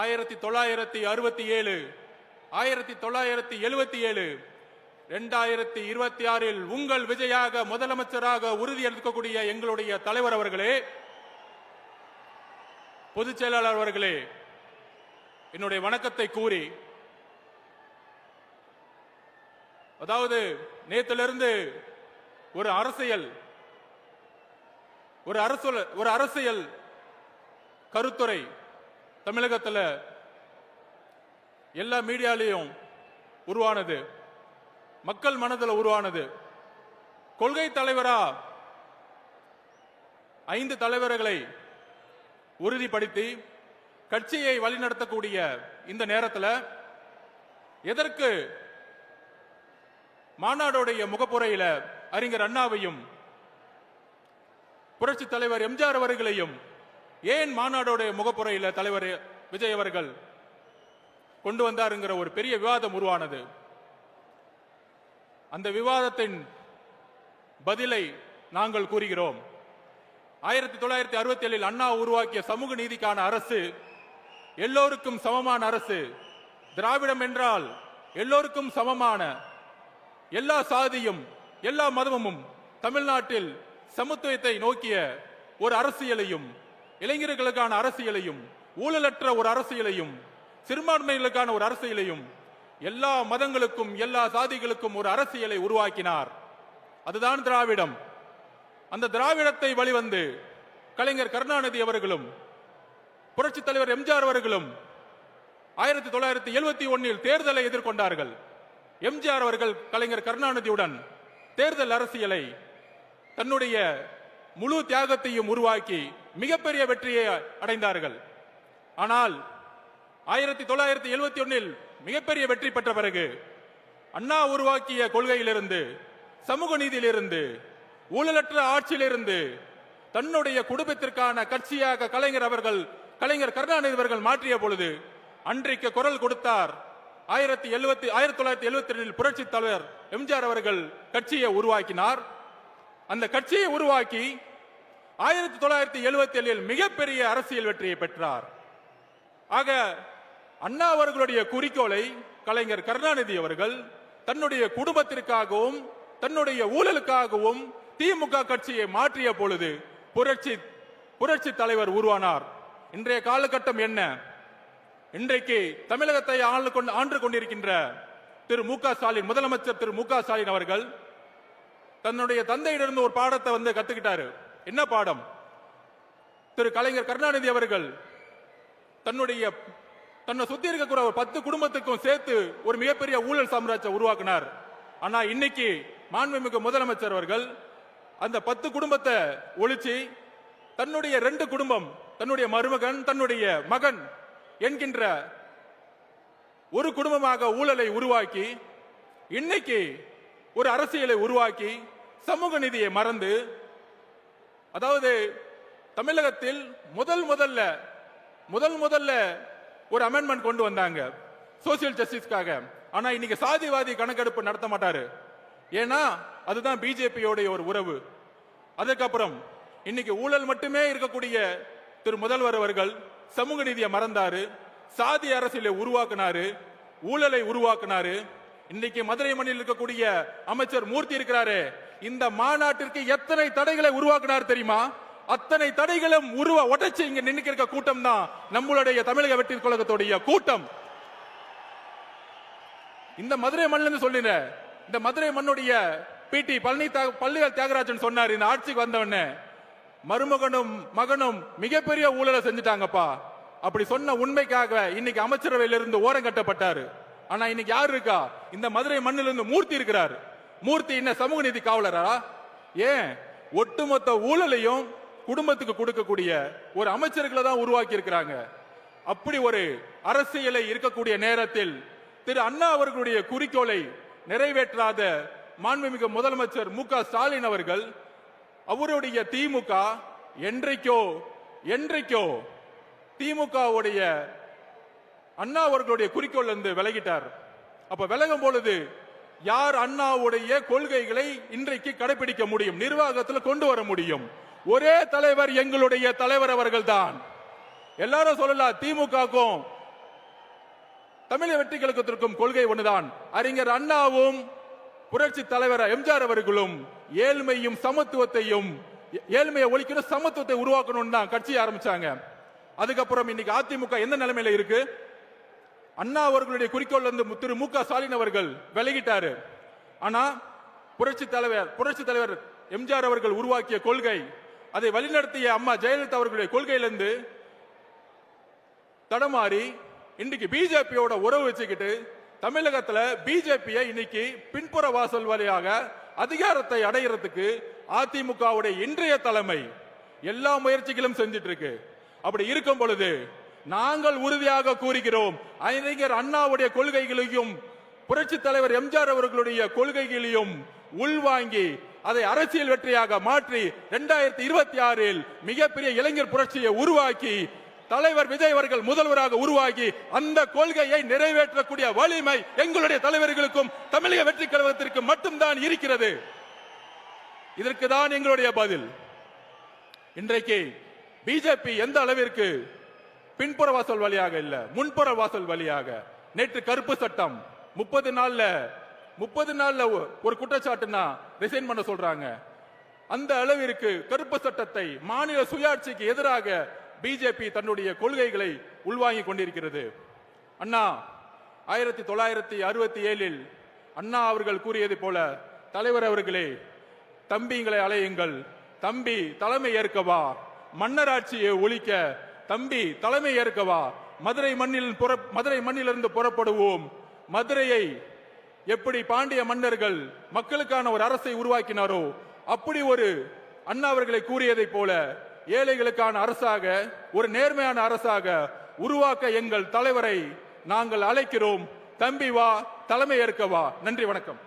1967, 1977, 2026 உங்கள் விஜயாக முதலமைச்சராக உறுதியளிக்கக்கூடிய எங்களுடைய தலைவர் அவர்களே, பொதுச் செயலாளர் அவர்களே, என்னுடைய வணக்கத்தை கூறி, அதாவது நேற்றிலிருந்து ஒரு அரசியல் கருத்துரை தமிழகத்தில் எல்லா மீடியாலையும் உருவானது, மக்கள் மனதில் உருவானது. கொள்கை தலைவரா 5 தலைவர்களை உறுதிப்படுத்தி கட்சியை வழிநடத்தக்கூடிய இந்த நேரத்தில் எதற்கு மாநாடுடைய முகப்புரையில அறிஞர் அண்ணாவையும் புரட்சி தலைவர் எம்ஜிஆர் அவர்களையும் ஏன் மாநாடுடைய முகப்புரையில தலைவர் விஜய் அவர்கள் கொண்டு வந்தாருங்கிற ஒரு பெரிய விவாதம் உருவானது. அந்த விவாதத்தின் பதிலை நாங்கள் கூறுகிறோம். 1967 அண்ணா உருவாக்கிய சமூக நீதிக்கான அரசு எல்லோருக்கும் சமமான அரசு. திராவிடம் என்றால் எல்லோருக்கும் சமமான, எல்லா சாதியும் எல்லா மதமும் தமிழ்நாட்டில் சமத்துவத்தை நோக்கிய ஒரு அரசியலையும், இளைஞர்களுக்கான அரசியலையும், ஊழலற்ற ஒரு அரசியலையும், சிறுபான்மைகளுக்கான ஒரு அரசியலையும், எல்லா மதங்களுக்கும் எல்லா சாதிகளுக்கும் ஒரு அரசியலை உருவாக்கினார். அதுதான் திராவிடம். அந்த திராவிடத்தை வழிவந்து கலைஞர் கருணாநிதி அவர்களும் புரட்சி தலைவர் எம்ஜிஆர் அவர்களும் 1971 தேர்தலை எதிர்கொண்டார்கள். எம்ஜிஆர் அவர்கள் கலைஞர் கருணாநிதியுடன் தேர்தல் அரசியலை தன்னுடைய முழு தியாகத்தையும் உருவாக்கி மிகப்பெரிய வெற்றியை அடைந்தார்கள். ஆனால் 1971 மிகப்பெரிய வெற்றி பெற்ற பிறகு அண்ணா உருவாக்கிய கொள்கையிலிருந்து, சமூக நீதியிலிருந்து, ஊழலற்ற ஆட்சியிலிருந்து தன்னுடைய குடும்பத்திற்கான கட்சியாக கலைஞர் கருணாநிதி அவர்கள் மாற்றிய பொழுது அன்றைக்கு குரல் கொடுத்தார். 1972 புரட்சி தலைவர் எம்ஜிஆர் அவர்கள் கட்சியை உருவாக்கினார். அந்த கட்சியை உருவாக்கி 1977 மிகப்பெரிய அரசியல் வெற்றியை பெற்றார். ஆக அண்ணா அவர்களுடைய குறிக்கோளை கலைஞர் கருணாநிதி அவர்கள் தன்னுடைய குடும்பத்திற்காகவும் தன்னுடைய ஊழலுக்காகவும் திமுக கட்சியை மாற்றிய பொழுது புரட்சி தலைவர் உருவானார். இன்றைய காலகட்டம் என்ன? இன்றைக்கு தமிழகத்தை ஆண்டு கொண்டிருக்கின்ற திரு மு.க. ஸ்டாலின், முதலமைச்சர் திரு மு.க. ஸ்டாலின் அவர்கள் தன்னுடைய தந்தையிடமிருந்து ஒரு பாடத்தை கத்துக்கிட்டாரு. என்ன பாடம்? திரு கலைஞர் கருணாநிதி அவர்கள் தன்னை சுத்தி இருக்கக்கூடிய ஒரு 10 குடும்பத்துக்கும் சேர்த்து ஒரு மிகப்பெரிய ஊழல் சாம்ராஜ்யம் உருவாக்கினார். ஆனா இன்னைக்கு மாண்புமிகு முதலமைச்சர் அவர்கள் அந்த 10 குடும்பத்தை ஒழிச்சு தன்னுடைய 2 குடும்பம், தன்னுடைய மருமகன், தன்னுடைய மகன் என்கின்ற ஒரு குடும்பமாக ஊழலை உருவாக்கி இன்னைக்கு ஒரு அரசியலை உருவாக்கி சமூக நீதியை மறந்து, அதாவது தமிழகத்தில் முதல்ல ஒரு அமெண்ட்மெண்ட் கொண்டு வந்தாங்க சோசியல் ஜஸ்டிஸ்க்காக. ஆனா இன்னைக்கு சாதிவாதி கணக்கெடுப்பு நடத்த மாட்டாரு. ஏன்னா அதுதான் பிஜேபியோட ஒரு உறவு. அதுக்கப்புறம் இன்னைக்கு ஊழல் மட்டுமே இருக்கக்கூடிய திரு முதல்வர் அவர்கள் சமூக நீதியை மறந்தாரு, சாதி அரசியலை உருவாக்குனாரு, ஊழலை உருவாக்குனாரு. இன்னைக்கு மதுரை மண்ணில் இருக்கக்கூடிய அமைச்சர் மூர்த்தி இருக்கிறாரு. இந்த மாநாட்டிற்கு எத்தனை தடைகளை உருவாக்குனார் தெரியுமா? அத்தனை தடைகளும் உடைச்சு இங்க நின்னுக்கிற கூட்டம் தான் நம்மளுடைய தமிழக வெற்றி கழகத்துடைய கூட்டம். இந்த மதுரை மண்ணில் சொல்லின, இந்த மதுரை மண்ணுடைய பிடி பள்ளிகள் தியாகராஜன் சொன்னார், இந்த ஆட்சிக்கு வந்தவன மருமகனும் மகனும் மிகப்பெரிய ஊழலை செஞ்சுட்டாங்கப்பா. அப்படி சொன்ன உண்மைக்காக இன்னைக்கு அமைச்சரவையிலிருந்து ஓரம் கட்டப்பட்டாரு. ஆனா இன்னைக்கு யாரு இருக்கா? இந்த மதுரை மண்ணிலிருந்து மூர்த்தி இருக்கிறார். மூர்த்தி என்ன சமூக நீதி காவலரா? ஏன் ஒட்டுமொத்த ஊழலையும் குடும்பத்துக்கு கொடுக்கக்கூடிய ஒரு அமைச்சர்களை தான் உருவாக்கி இருக்கிறாங்க. அப்படி ஒரு அரசியலை இருக்கக்கூடிய நேரத்தில் திரு அண்ணா அவர்களுடைய குறிக்கோளை நிறைவேற்றாத மாண்புமிகு முதலமைச்சர் மு.க. ஸ்டாலின் அவர்கள் அவருடைய திமுக என்றைக்கோ திமுகவுடைய அண்ணா அவர்களுடைய குறிக்கோள் இருந்து விலகிட்டார். அப்ப விலகும் பொழுது யார் அண்ணாவுடைய கொள்கைகளை இன்றைக்கு கடைபிடிக்க முடியும், நிர்வாகத்தில் கொண்டு வர முடியும்? ஒரே தலைவர், எங்களுடைய தலைவர் அவர்கள் தான். எல்லாரும் சொல்லலாம், திமுகவுக்கும் தமிழக வெற்றி கழகத்திற்கும் கொள்கை ஒன்றுதான். அறிஞர் அண்ணாவும் புரட்சி தலைவர் எம்ஜிஆர் அவர்களும் ஏழ்மையும் சமத்துவத்தையும், ஏழ்மையை ஒழிக்கணும், சமத்துவத்தை உருவாக்கணும் தான் கட்சி ஆரம்பிச்சாங்க. அதுக்கப்புறம் இன்னைக்கு அதிமுக எந்த நிலைமையில இருக்கு? அண்ணா அவர்களுடைய குறிக்கோள் இருந்து திரு மு.க. ஸ்டாலின் அவர்கள் விலகிட்டாரு. ஆனா புரட்சி தலைவர் எம்ஜிஆர் அவர்கள் உருவாக்கிய கொள்கை, அதை வழிநடத்திய அம்மா ஜெயலலிதா அவர்களுடைய கொள்கையிலிருந்து தடமாறி இன்னைக்கு பிஜேபியோட உறவு வச்சுக்கிட்டு தமிழகத்துல பிஜேபியை இன்னைக்கு பின்புற வாசல் வழியாக அதிகாரத்தை அடைகிறதுக்கு அதிமுகவுடைய இன்றைய தலைமை எல்லா முயற்சிகளும் செஞ்சிட்டு இருக்கு. அப்படி இருக்கும் பொழுது நாங்கள் உறுதியாக கூறுகிறோம், அறிஞர் அண்ணாவுடைய கொள்கைகளையும் புரட்சி தலைவர் எம்ஜிஆர் அவர்களுடைய கொள்கைகளையும் உள்வாங்கி அதை அரசியல் வெற்றியாக மாற்றி 2026 மிகப்பெரிய இளைஞர் புரட்சியை உருவாக்கி தலைவர் விஜய் அவர்கள் முதல்வராக உருவாகி அந்த கொள்கையை நிறைவேற்றக்கூடிய வலிமை எங்களுடைய தலைவர்களுக்கும் தமிழக வெற்றி கழகத்திற்கு மட்டும்தான் இருக்கிறது. இதற்கு தான் எங்களுடைய பதில். இன்றைக்கு பிஜேபி எந்த அளவிற்கு பின்புற வாசல் வழியாக இல்ல, முன்புற வாசல் வழியாக, நேற்று கருப்பு சட்டம் 30 நாள்ல ஒரு குற்றச்சாட்டுனா ரிசைன் பண்ண சொல்றாங்க. அந்த அளவிற்கு கருப்பு சட்டத்தை, மாநில சுயாட்சிக்கு எதிராக பிஜேபி தன்னுடைய கொள்கைகளை உள்வாங்கிக் கொண்டிருக்கிறது. அண்ணா 1967 அண்ணா அவர்கள் கூறியது போல, தலைவர் அவர்களே, தம்பிங்களை அலையுங்கள், தம்பி தலைமை ஏற்கவா, மன்னராட்சியை ஒழிக்க தம்பி தலைமை ஏற்கவா, மதுரை மண்ணிலிருந்து புறப்படுவோம். மதுரையை எப்படி பாண்டிய மன்னர்கள் மக்களுக்கான ஒரு அரசை உருவாக்கினாரோ அப்படி ஒரு அண்ணா அவர்களை கூறியதை போல ஏழைகளுக்கான அரசாக, ஒரு நேர்மையான அரசாக உருவாக்க எங்கள் தலைவரை நாங்கள் அழைக்கிறோம். தம்பி வா, தலைமை ஏற்கவா. நன்றி, வணக்கம்.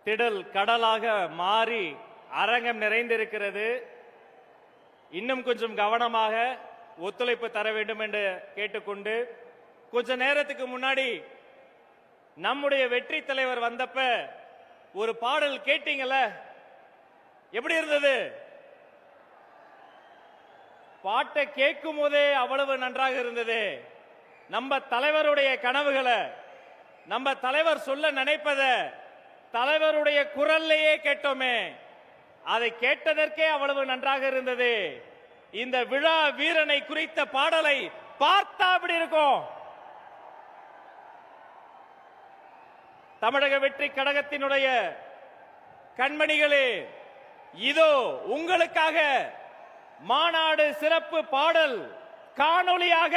திடல் கடலாக மாறி அரங்கம் நிறைந்திருக்கிறது. இன்னும் கொஞ்சம் கவனமாக ஒத்துழைப்பு தர வேண்டும் என்று கேட்டுக்கொண்டு, கொஞ்ச நேரத்துக்கு முன்னாடி நம்முடைய வெற்றி தலைவர் வந்தப்ப ஒரு பாடல் கேட்டீங்கல்ல, எப்படி இருந்தது? பாட்டை கேட்கும் போதே அவ்வளவு நன்றாக இருந்தது. நம்ம தலைவருடைய கனவுகளை, நம்ம தலைவர் சொல்ல நினைப்பத தலைவருடைய குரல்லையே கேட்டோமே, அதை கேட்டதற்கே அவ்வளவு நன்றாக இருந்தது. இந்த விழா வீரனை குறித்த பாடலை பார்த்தா அப்படி இருக்கும். தமிழக வெற்றி கழகத்தினுடைய கண்மணிகளே, இதோ உங்களுக்காக மாநாடு சிறப்பு பாடல் காணொளியாக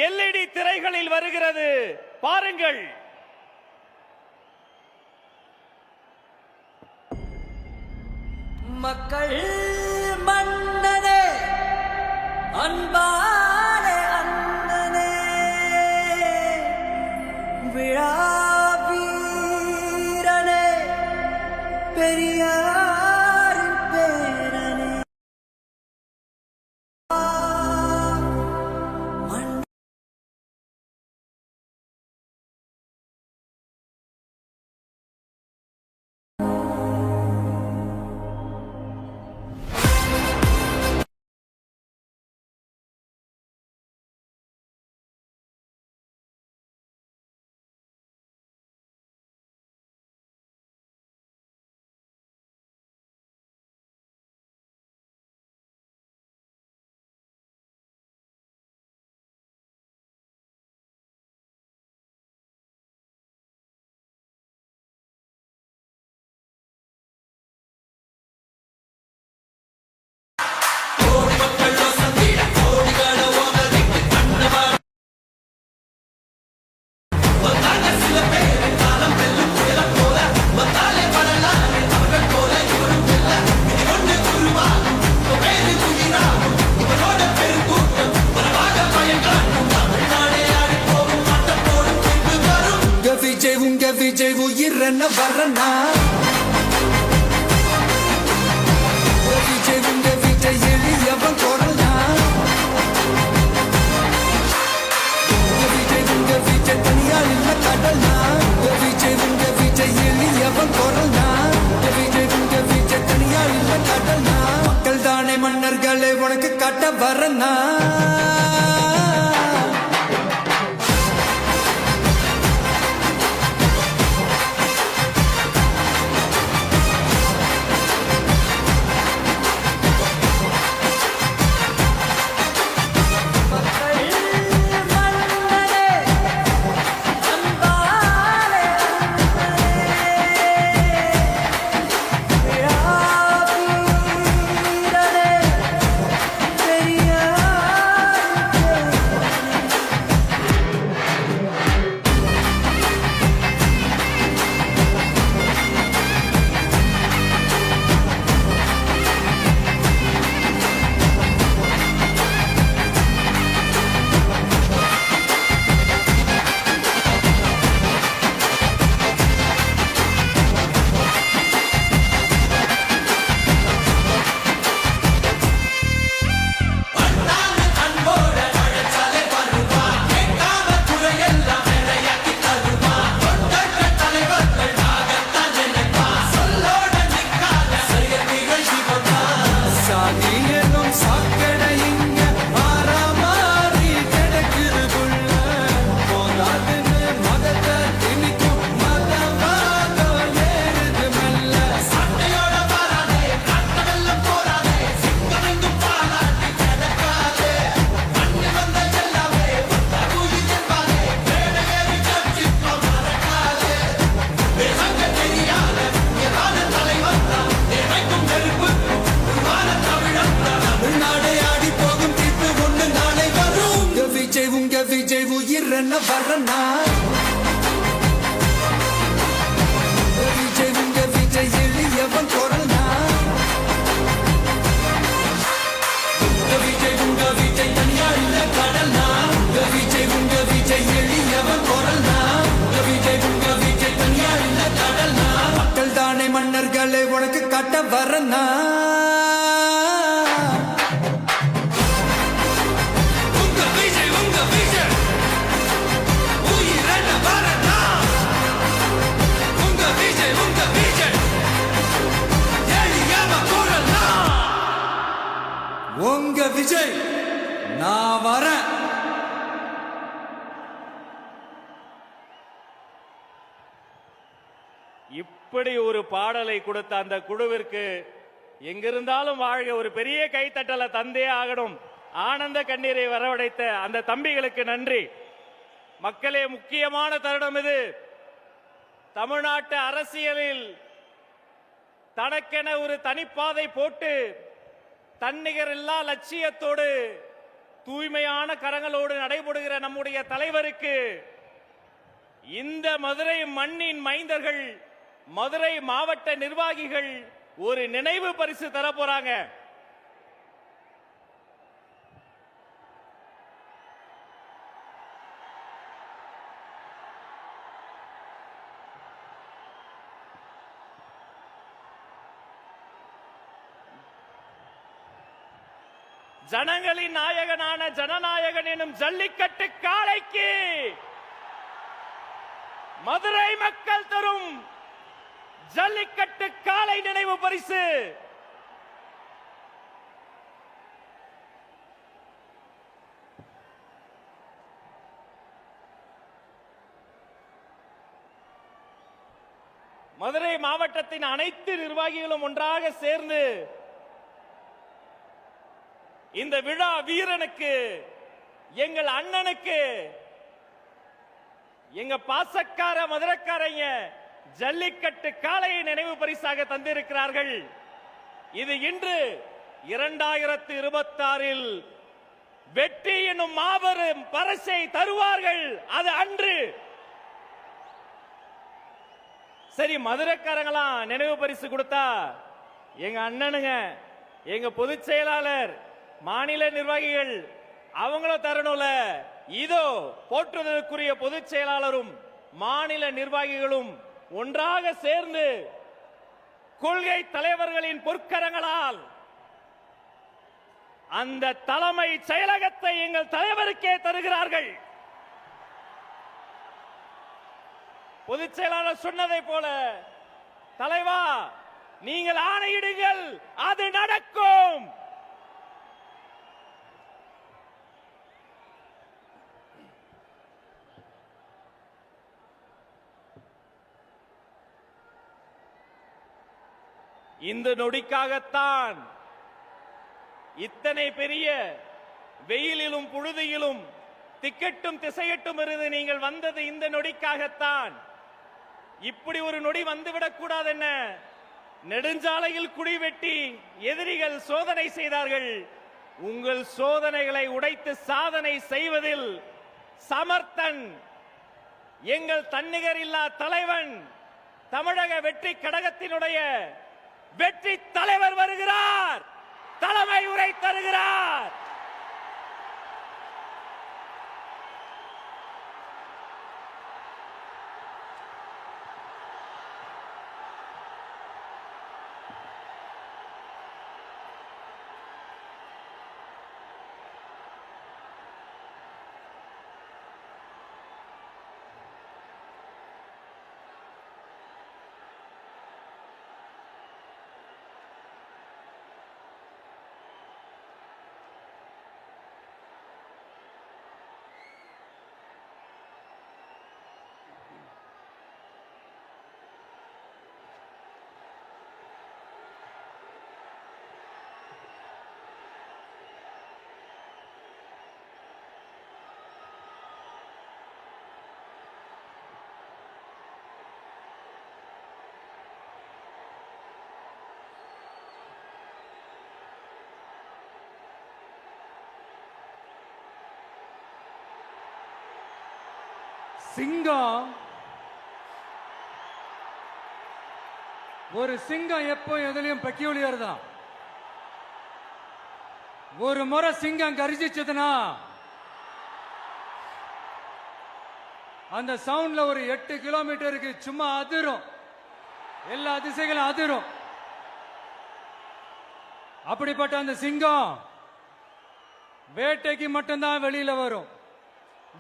LED திரைகளில் வருகிறது, பாருங்கள். மக்கள் மன்னனே, அன்பாலே அண்ணனே, விழா வீரனே, பெரியாரின் பேரனே, விஜய் உயிரன வரனா, விஜய் உங்க விஜய் எளியவன் குரல்னா, விஜய் உங்க விஜய் தனியால் இல்ல கடல்னா, விஜய் உங்க விஜய் எளியவன் குரல்னா, விஜய் உங்க விஜய் தனியால் இல்ல கடல்னா, மக்கள் தானே மன்னர்களே உனக்கு காட்ட வரனா. Yeah. விஜய் உங்க விஜய் உயிரன வரனா விஜய் உங்க விஜய் எளியவன் குரல்னா விஜய் உங்க விஜய் தனியார் இல்ல கடல்னா விஜய் உங்க விஜய் எளியவன் குரல்னா விஜய் உங்க விஜய் தனியார் இல்ல கடல்னா மக்கள் தானே மன்னர்களே உனக்கு காட்ட வரனா உங்க விஜய் நான் வரேன். இப்படி ஒரு பாடலை கொடுத்த அந்த குழுவிற்கு எங்கிருந்தாலும் வாழ்க ஒரு பெரிய கைத்தட்டலை தந்தே ஆகணும். ஆனந்த கண்ணீரை வரவழைத்த அந்த தம்பிகளுக்கு நன்றி. மக்களே, முக்கியமான தருணம் இது. தமிழ்நாட்டு அரசியலில் தனக்கென ஒரு தனிப்பாதை போட்டு தன்னிகரில்லா லட்சியத்தோடு தூய்மையான கரங்களோடு நடைபெறுகிற நம்முடைய தலைவருக்கு இந்த மதுரை மண்ணின் மைந்தர்கள், மதுரை மாவட்ட நிர்வாகிகள் ஒரு நினைவு பரிசு தர போறாங்க. ஜனங்களின் நாயகனான ஜனநாயகன் எனும் ஜல்லிக்கட்டு காளைக்கு மதுரை மக்கள் தரும் ஜல்லிக்கட்டு காளை நினைவு பரிசு. மதுரை மாவட்டத்தின் அனைத்து நிர்வாகிகளும் ஒன்றாக சேர்ந்து இந்த விழா வீரனுக்கு, எங்கள் அண்ணனுக்கு, எங்க பாசக்கார மதுரைக்காரங்க ஜல்லிக்கட்டு காளையை நினைவு பரிசாக தந்திருக்கிறார்கள். இது இன்று 2026 வெற்றி என்னும் மாபெரும் பரிசை தருவார்கள். அது அன்று. சரி, மதுரைக்காரங்களாம் நினைவு பரிசு கொடுத்தா எங்க அண்ணனுங்க, எங்க பொதுச் செயலாளர், மாநில நிர்வாகிகள் அவங்கள தரணும்ல. இதோ போற்றுதலுக்குரிய பொதுச் செயலாளரும் மாநில நிர்வாகிகளும் ஒன்றாக சேர்ந்து கொள்கை தலைவர்களின் பொற்கரங்களால் அந்த தலைமை செயலகத்தை எங்கள் தலைவருக்கே தருகிறார்கள். பொதுச் செயலாளர் சொன்னதை போல, தலைவா நீங்கள் ஆணையிடுங்கள், அது நடக்கும். இந்த நொடிக்காகத்தான் இத்தனை பெரிய வெயிலிலும் புழுதியிலும் திக்கட்டும் திசையட்டும் இருந்து நீங்கள் வந்தது இந்த நொடிக்காகத்தான். இப்படி ஒரு நொடி வந்துவிடக் கூடாது. என்ன நெடுஞ்சாலையில் குழி வெட்டி எதிரிகள் சோதனை செய்தார்கள். உங்கள் சோதனைகளை உடைத்து சாதனை செய்வதில் சமர்த்தன் எங்கள் தன்னிகர் இல்லா தலைவன், தமிழக வெற்றி கழகத்தினுடைய வெற்றி தலைவர் வருகிறார். தலைமை உரை தருகிறார். சிங்கம் ஒரு சிங்கம் எப்போ எதுலயும் பெக்யூலியர் தான். ஒரு முறை சிங்கம் கர்ஜிச்சதுன்னா அந்த சவுண்ட்ல ஒரு 8 கிலோமீட்டருக்கு சும்மா அதிரும், எல்லா திசைகளும் அதிரும். அப்படிப்பட்ட அந்த சிங்கம் வேட்டைக்கு மட்டும்தான் வெளியில வரும்,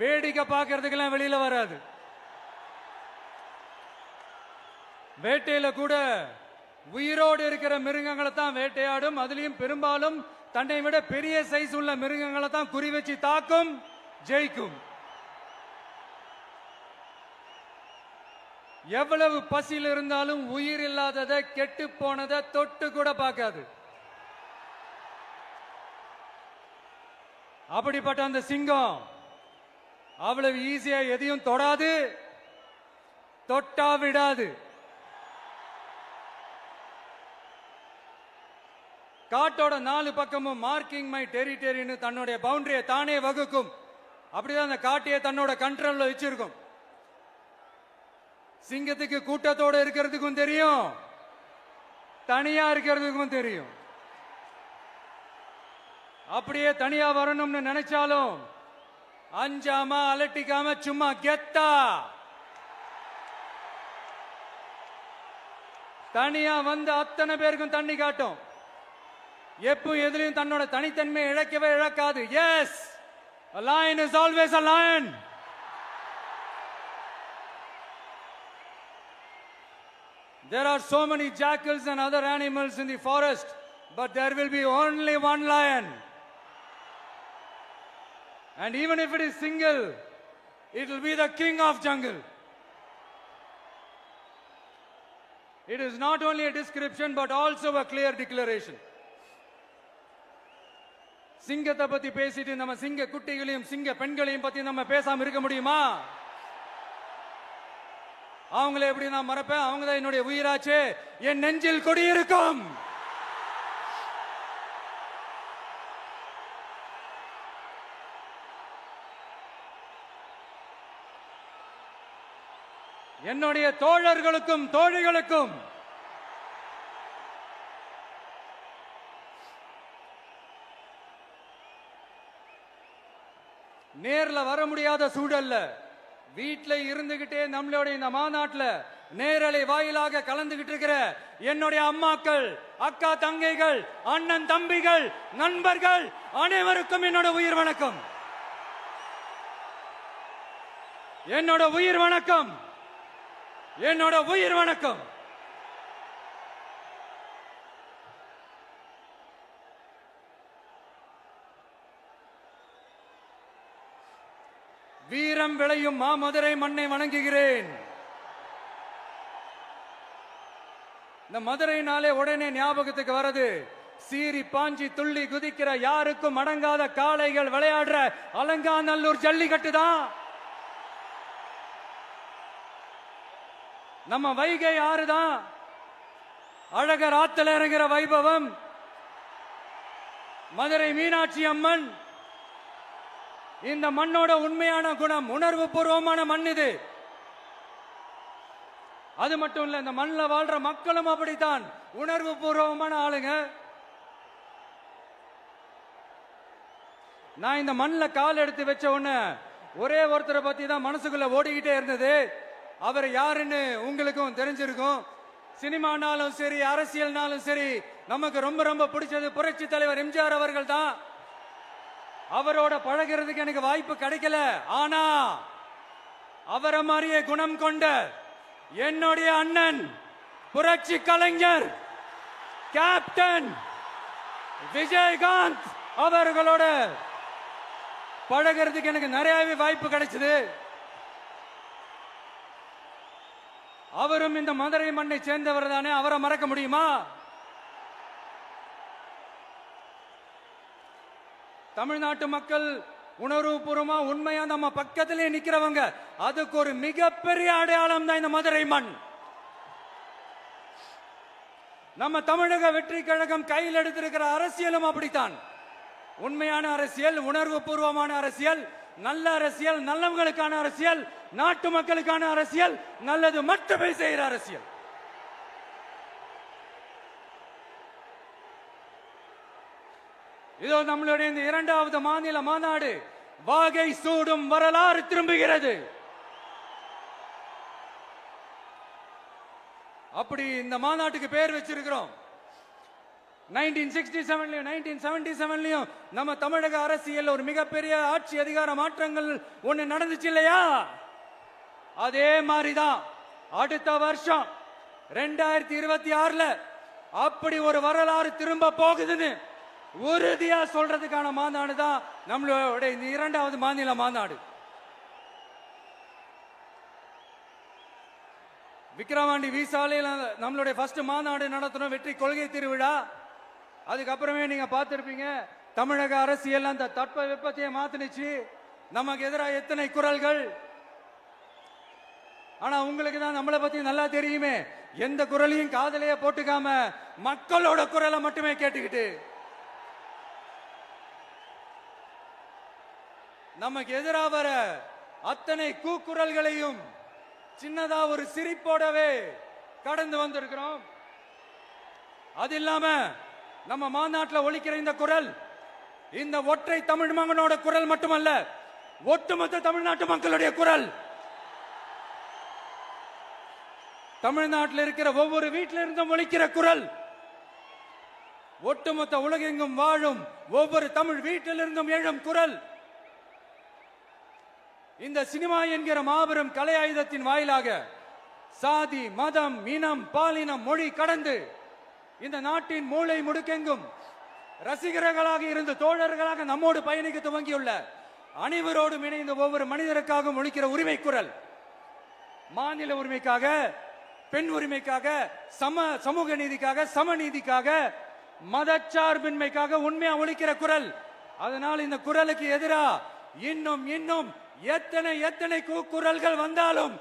வேடிக்கை பார்க்கறதுக்கெல்லாம் வெளியில வராது. வேட்டையில கூட உயிரோடு இருக்கிற மிருகங்களை தான் வேட்டையாடும். அதுலயும் பெரும்பாலும் தன்னை விட பெரிய சைஸ் உள்ள மிருகங்களை தான் குறி வச்சு தாக்கும், ஜெயிக்கும். எவ்வளவு பசியில் இருந்தாலும் உயிர் இல்லாததை, கெட்டு போனதை தொட்டு கூட பார்க்காது. அப்படிப்பட்ட அந்த சிங்கம் அவ்வளவு ஈஸியா எதையும் தொடாது, தொட்டா விடாது. காட்டோட 4 பக்கமும் மார்க்கிங் மை டெரிட்டரின்னு தன்னுடைய பவுண்டரியை தானே வகுக்கும். அப்படிதான் அந்த காட்டையே தன்னோட கண்ட்ரோல்ல வச்சிருக்கும். சிங்கத்துக்கு கூட்டத்தோட இருக்கிறதுக்கும் தெரியும், தனியா இருக்கிறதுக்கும் தெரியும். அப்படியே தனியா வரணும்னு நினைச்சாலும் அஞ்சாம அலட்டிக்காம சும்மா கெத்தா தனியா வந்து அத்தனை பேருக்கும் தண்ணி காட்டும். எப்போ எதிலையும் தன்னோட தனித்தன்மையை இழக்கவே இழக்காது. Yes, a lion is always a lion. There are so many jackals and other animals in the forest, but there will be only one lion. And even if it is single, it will be the king of jungle. It is not only a description but also a clear declaration. சிங்கத்தை பத்தி பேசிட்டு நம்ம சிங்க குட்டிகளையும் சிங்க பெண்களையும் பத்தி நம்ம பேசாம இருக்க முடியுமா? அவங்கள எப்படி நான் மறப்பேன்? அவங்க தான் என்னுடைய உயிராச்சே, என் நெஞ்சில் குடியிருக்கும். என்னுடைய தோழர்களுக்கும் தோழிகளுக்கும் நேர்ல வர முடியாத சூழல்ல வீட்ல இருந்துகிட்டே நம்மளோட இந்த மாநாட்டுல நேரலை வாயிலாக கலந்துகிட்டு இருக்கிற என்னுடைய அம்மாக்கள், அக்கா தங்கைகள், அண்ணன் தம்பிகள், நண்பர்கள் அனைவருக்கும் என்னோட உயிர் வணக்கம். என்னோட உயிர் வணக்கம், என்னோட உயிர் வணக்கம். வீரம் விளையும் மாமதுரை மண்ணை வணங்குகிறேன். இந்த மதுரைனாலே உடனே ஞாபகத்துக்கு வரது சீறி பாஞ்சி துள்ளி குதிக்கிற யாருக்கும் அடங்காத காளைகள் விளையாடுற அலங்காநல்லூர் ஜல்லிக்கட்டு தான். நம்ம வைகை ஆறுதான் அழகர் ஆத்துல இறங்குற வைபவம். மதுரை மீனாட்சி அம்மன் இந்த மண்ணோட உண்மையான குணம், உணர்வு பூர்வமான மண் இது. அது மட்டும் இல்ல, இந்த மண்ணில் வாழ்ற மக்களும் அப்படித்தான் உணர்வு பூர்வமான ஆளுங்க. நான் இந்த மண்ணில் கால் எடுத்து வச்ச உடனே ஒரே ஒருத்தரை பத்தி தான் மனசுக்குள்ள ஓடிக்கிட்டே இருந்தது. அவர் யாருன்னு உங்களுக்கும் தெரிஞ்சிருக்கும். சினிமானாலும் சரி, அரசியல்னாலும் சரி, நமக்கு ரொம்ப ரொம்ப பிடிச்சது புரட்சி தலைவர் எம்ஜிஆர் அவர்கள் தான். அவரோட பழகிறதுக்கு எனக்கு வாய்ப்பு கிடைக்கல. ஆனா அவரை மாதிரியே குணம் கொண்ட என்னுடைய அண்ணன் புரட்சி கலைஞர் கேப்டன் விஜயகாந்த் அவர்களோட பழகிறதுக்கு எனக்கு நிறையவே வாய்ப்பு கிடைச்சது. அவரும் இந்த மதுரை மண்ணை சேர்ந்தவர் தானே, அவரை மறக்க முடியுமா? தமிழ்நாட்டு மக்கள் உணர்வுபூர்வமா உண்மையா நம்ம பக்கத்திலே நிக்கிறவங்க, அதுக்கு ஒரு மிகப்பெரிய அடையாளம் தான் இந்த மதுரை மண். நம்ம தமிழக வெற்றி கழகம் கையில் எடுத்திருக்கிற அரசியலும் அப்படித்தான். உண்மையான அரசியல், உணர்வு பூர்வமான அரசியல், நல்ல அரசியல், நல்லவங்களுக்கான அரசியல், நாட்டு மக்களுக்கான அரசியல், நல்லது மட்டுமே செய்கிற அரசியல். இதோ நம்மளுடைய இந்த 2வது மாநில மாநாடு வாகை சூடும் வரலாறு திரும்புகிறது. அப்படி இந்த மாநாட்டுக்கு பேர் வச்சிருக்கிறோம். 1967லயும் 1977லயும் நம்ம தமிழக அரசியல் ஒரு மிகப்பெரிய ஆட்சி அதிகார மாற்றங்கள் ஒண்ணு நடந்துச்சு இல்லையா? அதே மாதிரிதான் அடுத்த வருஷம் 2026ல அப்படி ஒரு வரலாறு திரும்ப போகுதுன்னு உறுதியா சொல்றதுக்கான மாநாடு தான் நம்மளோட இந்த 2வது மாநில மாநாடு. விக்கிரவாண்டி வீசாலையில் நம்மளுடைய ஃபர்ஸ்ட் மாநாடு நடத்தணும், வெற்றி கொள்கை திருவிழா. அதுக்கப்புறமே நீங்க பார்த்திருப்பீங்க தமிழக அரசியல் அந்த தட்ப வெப்பத்தையே மாத்தினுச்சு. நமக்கு எதிராக எத்தனை குரல்கள். ஆனா உங்களுக்கு தான் நம்மளை பத்தி நல்லா தெரியுமே, எந்த குரலையும் காதலையே போட்டுக்காம மக்களோட குரலை மட்டுமே கேட்டுக்கிட்டு நமக்கு எதிராக வர அத்தனை கூக்குரல்களையும் சின்னதா ஒரு சிரிப்போடவே கடந்து வந்திருக்கிறோம். அது இல்லாம நம்ம மாநாட்டில் ஒலிக்கிற இந்த குரல் இந்த ஒற்றை தமிழ் மகனோட குரல் மட்டுமல்ல, ஒட்டுமொத்த தமிழ்நாட்டு மக்களுடைய குரல். தமிழ்நாட்டில் இருக்கிற ஒவ்வொரு வீட்டில இருந்தும் ஒலிக்கிற குரல், ஒட்டுமொத்த உலகெங்கும் வாழும் ஒவ்வொரு தமிழ் வீட்டிலிருந்தும் எழும் குரல். இந்த சினிமா என்கிற மாபெரும் கலை ஆயுதத்தின் வாயிலாக சாதி, மதம், இனம், பாலினம், மொழி கடந்து இந்த நாட்டின் மூளை முடுக்கெங்கும் ரசிகர்களாக இருந்து தோழர்களாக நம்மோடு பயணிக்க துவங்கியுள்ள அனைவரோடும் இணைந்த ஒவ்வொரு மனிதருக்காகவும் ஒலிக்கிற உரிமை குரல். மாநில உரிமைக்காக, பெண் உரிமைக்காக, சமூக நீதிக்காக, சமநீதிக்காக, மதச்சார்பின்மைக்காக உண்மையா ஒலிக்கிற குரல். அதனால் இந்த குரலுக்கு எதிரா இன்னும் இன்னும் எத்தனை எத்தனை குரல்கள் வந்தாலும்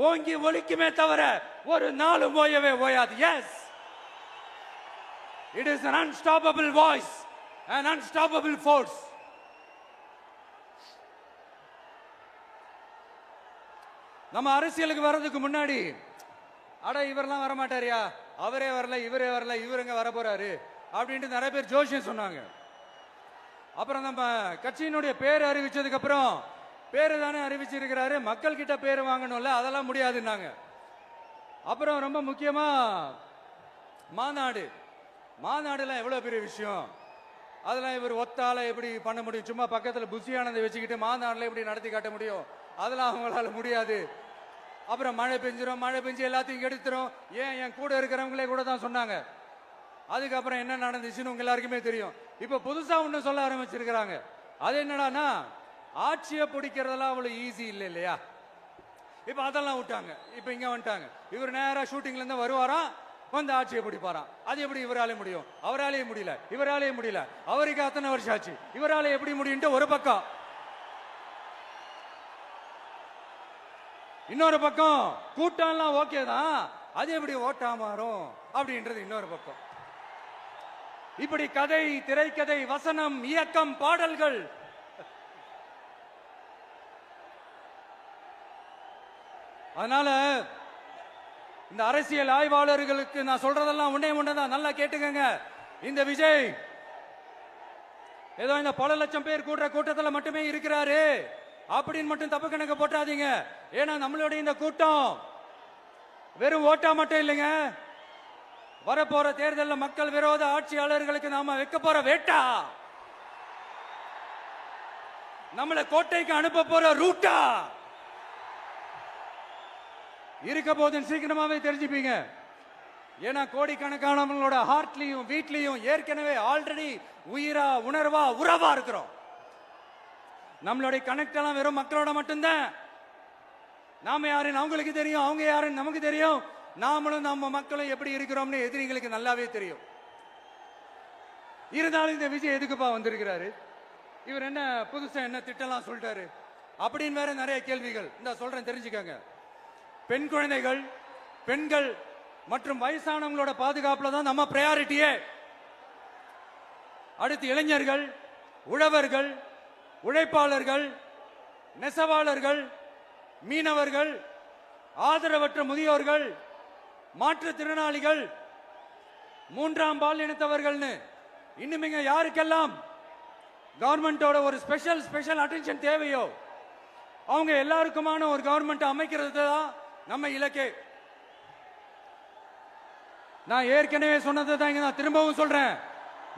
ஓங்கி ஒலிக்குமே தவிர ஒரு நாளும் ஓயவே ஓயாது. Yes, it is an unstoppable voice, an unstoppable force. நம்ம அரசியலுக்கு வர்றதுக்கு முன்னாடி அட இவரெல்லாம் வர மாட்டாரியா, அவரே வரல, இவரே வரல, இவருங்க வர போறாரு அப்படின்ட்டு நிறைய பேர் ஜோசியம் சொன்னாங்க. அப்புறம் நம்ம கட்சியினுடைய பேர் அறிவிச்சதுக்கு அப்புறம் பேரு தானே அறிவிச்சிருக்கிறாரு, மக்கள் கிட்ட பேர் வாங்கணும்ல, அதெல்லாம் முடியாதுன்னாங்க. அப்புறம் ரொம்ப முக்கியமா மாநாடுலாம் எவ்வளவு பெரிய விஷயம், அதெல்லாம் இவர் ஒத்தால எப்படி பண்ண முடியும், சும்மா பக்கத்துல புஷியானதை வச்சுக்கிட்டு மாநாடுல எப்படி நடத்தி காட்ட முடியும், அதெல்லாம் அவங்களால முடியாது. அப்புறம் மழை பெஞ்சு எல்லாத்தையும் கெடுத்துரும். ஏன் என் கூட இருக்கிறவங்களே கூட தான் சொன்னாங்க. அதுக்கப்புறம் என்ன நடந்துச்சுன்னு உங்க எல்லாருக்குமே தெரியும். இப்ப புதுசா ஒண்ணு சொல்ல ஆரம்பிச்சிருக்கிறாங்க. அது என்னடானா, ஆட்சியை பிடிக்கிறதெல்லாம் அவ்வளவு ஈஸி இல்லை இல்லையா. இப்ப அதெல்லாம் விட்டாங்க, இப்ப இங்க வந்துட்டாங்க. இவர் நேரா ஷூட்டிங்ல இருந்து வருவாராம், வந்து ஆட்சியை பிடிப்பாராம். அது எப்படி இவராலே முடியும், அவராலேயே முடியல, இவராலேயே முடியல, அவருக்கு அத்தனை வருஷம் ஆச்சு, இவராலே எப்படி முடியும் ஒரு பக்கம். இன்னொரு பக்கம் கூட்டம்லாம் ஓகே தான், அது எப்படி ஓட்டா மாறும் அப்படின்றது இன்னொரு பக்கம். இப்படி கதை, திரைக்கதை, வசனம், இயக்கம், பாடல்கள், அதனால இந்த அரசியல் ஆய்வாளர்களுக்கு நான் சொல்றதெல்லாம் ஒன்னேதான், நல்லா கேட்டுக்கங்க. இந்த விஜய் ஏதோ இந்த பல லட்சம் பேர் கூடுற கூட்டத்துல மட்டுமே இருக்கிறாரு அப்படின்னு மட்டும் தப்பு கணக்கு போட்டாதீங்க. ஏன்னா நம்மளுடைய இந்த கூட்டம் வெறும் ஓட்டா மட்டும் இல்லைங்க, வரப்போற தேர்தலில் மக்கள் விரோத ஆட்சியாளர்களுக்கு நாம வைக்க போற வேட்டா, நம்மளை கோட்டைக்கு அனுப்ப போற ரூட்டா இருக்க போதுன்னு சீக்கிரமாவே தெரிஞ்சுப்பீங்க. ஏன்னா கோடிக்கணக்கானவங்களோட ஹார்ட்லயும் வீட்லயும் ஏற்கனவே ஆல்ரெடி உயிரா, உணர்வா, உறவா இருக்கிறோம். நம்மளுடைய கனெக்ட் எல்லாம் வெறும் மக்களோட மட்டும்தான். நாம யாருன்னு அவங்களுக்கு தெரியும், அவங்க யாருன்னு நமக்கு தெரியும். நாமளும் நம்ம மக்களும் எப்படி இருக்கிறோம்னு எதிரிகளுக்கு நல்லாவே தெரியும். இருந்தாலும் இந்த விஜய் எதுக்குப்பா வந்திருக்கிறாரு, இவர் என்ன புதுசா என்ன திட்டம்லாம் சொல்லிட்டாரு அப்படின்னு வேற நிறைய கேள்விகள். இந்த சொல்றேன் தெரிஞ்சுக்கங்க. பெண் குழந்தைகள், பெண்கள் மற்றும் வயசானவங்களோட பாதுகாப்புல தான் நம்ம பிரையாரிட்டியே. அடுத்து இளைஞர்கள், உழவர்கள், உழைப்பாளர்கள், நெசவாளர்கள், மீனவர்கள், ஆதரவற்ற முதியோர்கள், மாற்றுத்திறனாளிகள், மூன்றாம் பால் இனத்தவர்கள்னு இன்னும் இங்க யாருக்கெல்லாம் கவர்மெண்டோட ஒரு ஸ்பெஷல் அட்டென்ஷன் தேவையோ அவங்க எல்லாருக்குமான ஒரு கவர்மெண்ட் அமைக்கிறது தான் நம்ம இலக்கே. நான் ஏற்கனவே சொன்னதை தான் நான் திரும்பவும் சொல்றேன்.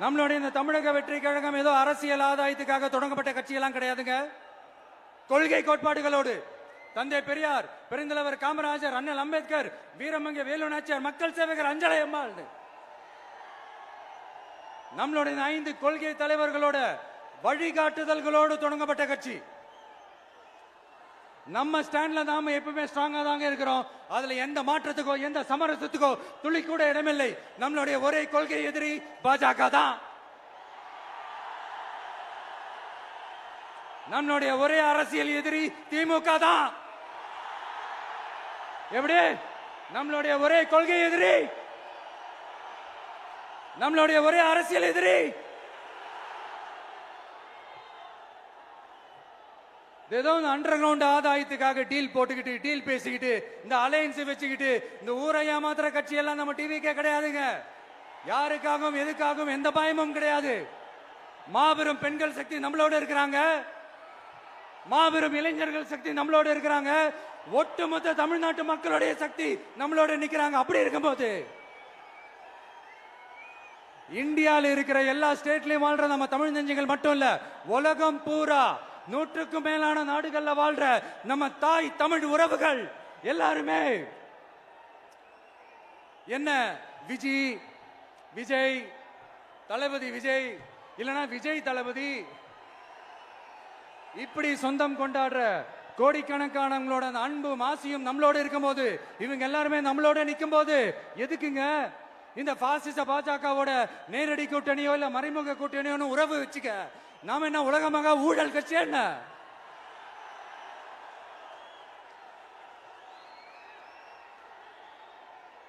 நம்மளுடைய இந்த தமிழக வெற்றி கழகம் ஏதோ அரசியல் ஆதாயத்துக்காக தொடங்கப்பட்ட கட்சியெல்லாம் கிடையாதுங்க. கொள்கை கோட்பாடுகளோடு தந்தை பெரியார், பெருந்தலைவர் காமராஜர், அண்ணல் அம்பேத்கர், வீரமங்க வேலு நாச்சியார், மக்கள் சேவகர் அஞ்சலை அம்மாள், நம்மளுடைய 5 கொள்கை தலைவர்களோட வழிகாட்டுதல்களோடு தொடங்கப்பட்ட கட்சி. நம்ம ஸ்டாண்ட்ல நாம எப்பவுமே ஸ்ட்ராங்கா தாங்க இருக்கிறோம். அதுல எந்த மாற்றத்துக்கோ எந்த சமரசத்துக்கோ துளி கூட இடமில்லை. நம்மளுடைய ஒரே கொள்கை எதிரி பாஜக தான். நம்மளுடைய ஒரே அரசியல் எதிரி திமுக தான். எப்படி? நம்மளுடைய ஒரே கொள்கை எதிரி, நம்மளுடைய ஒரே அரசியல் எதிரி ஏதோ அண்டர் கிரவுண்ட் ஆதாயத்துக்காக டீல் போட்டுக்கிட்டு டீல் பேசிக்கிட்டு இந்த அலையன்ஸ் வச்சுக்கிட்டு இந்த ஊரை ஏமாத்துற கட்சி எல்லாம் நம்ம டிவிக்கே கிடையாதுங்க. யாருக்காகவும் எதுக்காகவும் எந்த பயமும் கிடையாது. மாபெரும் பெண்கள் சக்தி நம்மளோட இருக்கிறாங்க, மாபெரும் இளைஞர்கள் சக்தி நம்மளோட இருக்கிறாங்க, ஒட்டுமொத்த தமிழ்நாட்டு மக்களுடைய சக்தி நம்மளோட நிக்கிறாங்க. அப்படி இருக்கும்போது இந்தியாவில் இருக்கிற எல்லா ஸ்டேட்லயும் வாழ்ற நம்ம தமிழ் நெஞ்சங்கள் மட்டும் இல்ல, உலகம் பூரா 100க்கும் மேலான நாடுகள்ல வாழ்ற நம்ம தாய் தமிழ் உறவுகள் எல்லாருமே என்ன விஜய் தளபதி விஜய் இல்லனா விஜய் தளபதி இப்படி சொந்தம் கொண்டாடுற கோடிக்கணக்கானவங்களோட அன்பு மாசியும் நம்மளோட இருக்கும்போது, இவங்க எல்லாருமே நம்மளோட நிற்கும் போது எதுக்குங்க இந்த பாசிச பாஜகவோட நேரடி கூட்டணியோ இல்ல மறைமுக கூட்டணியோ உறவு வச்சுக்க? நாம என்ன உலகமாக ஊழல் கட்சி என்ன?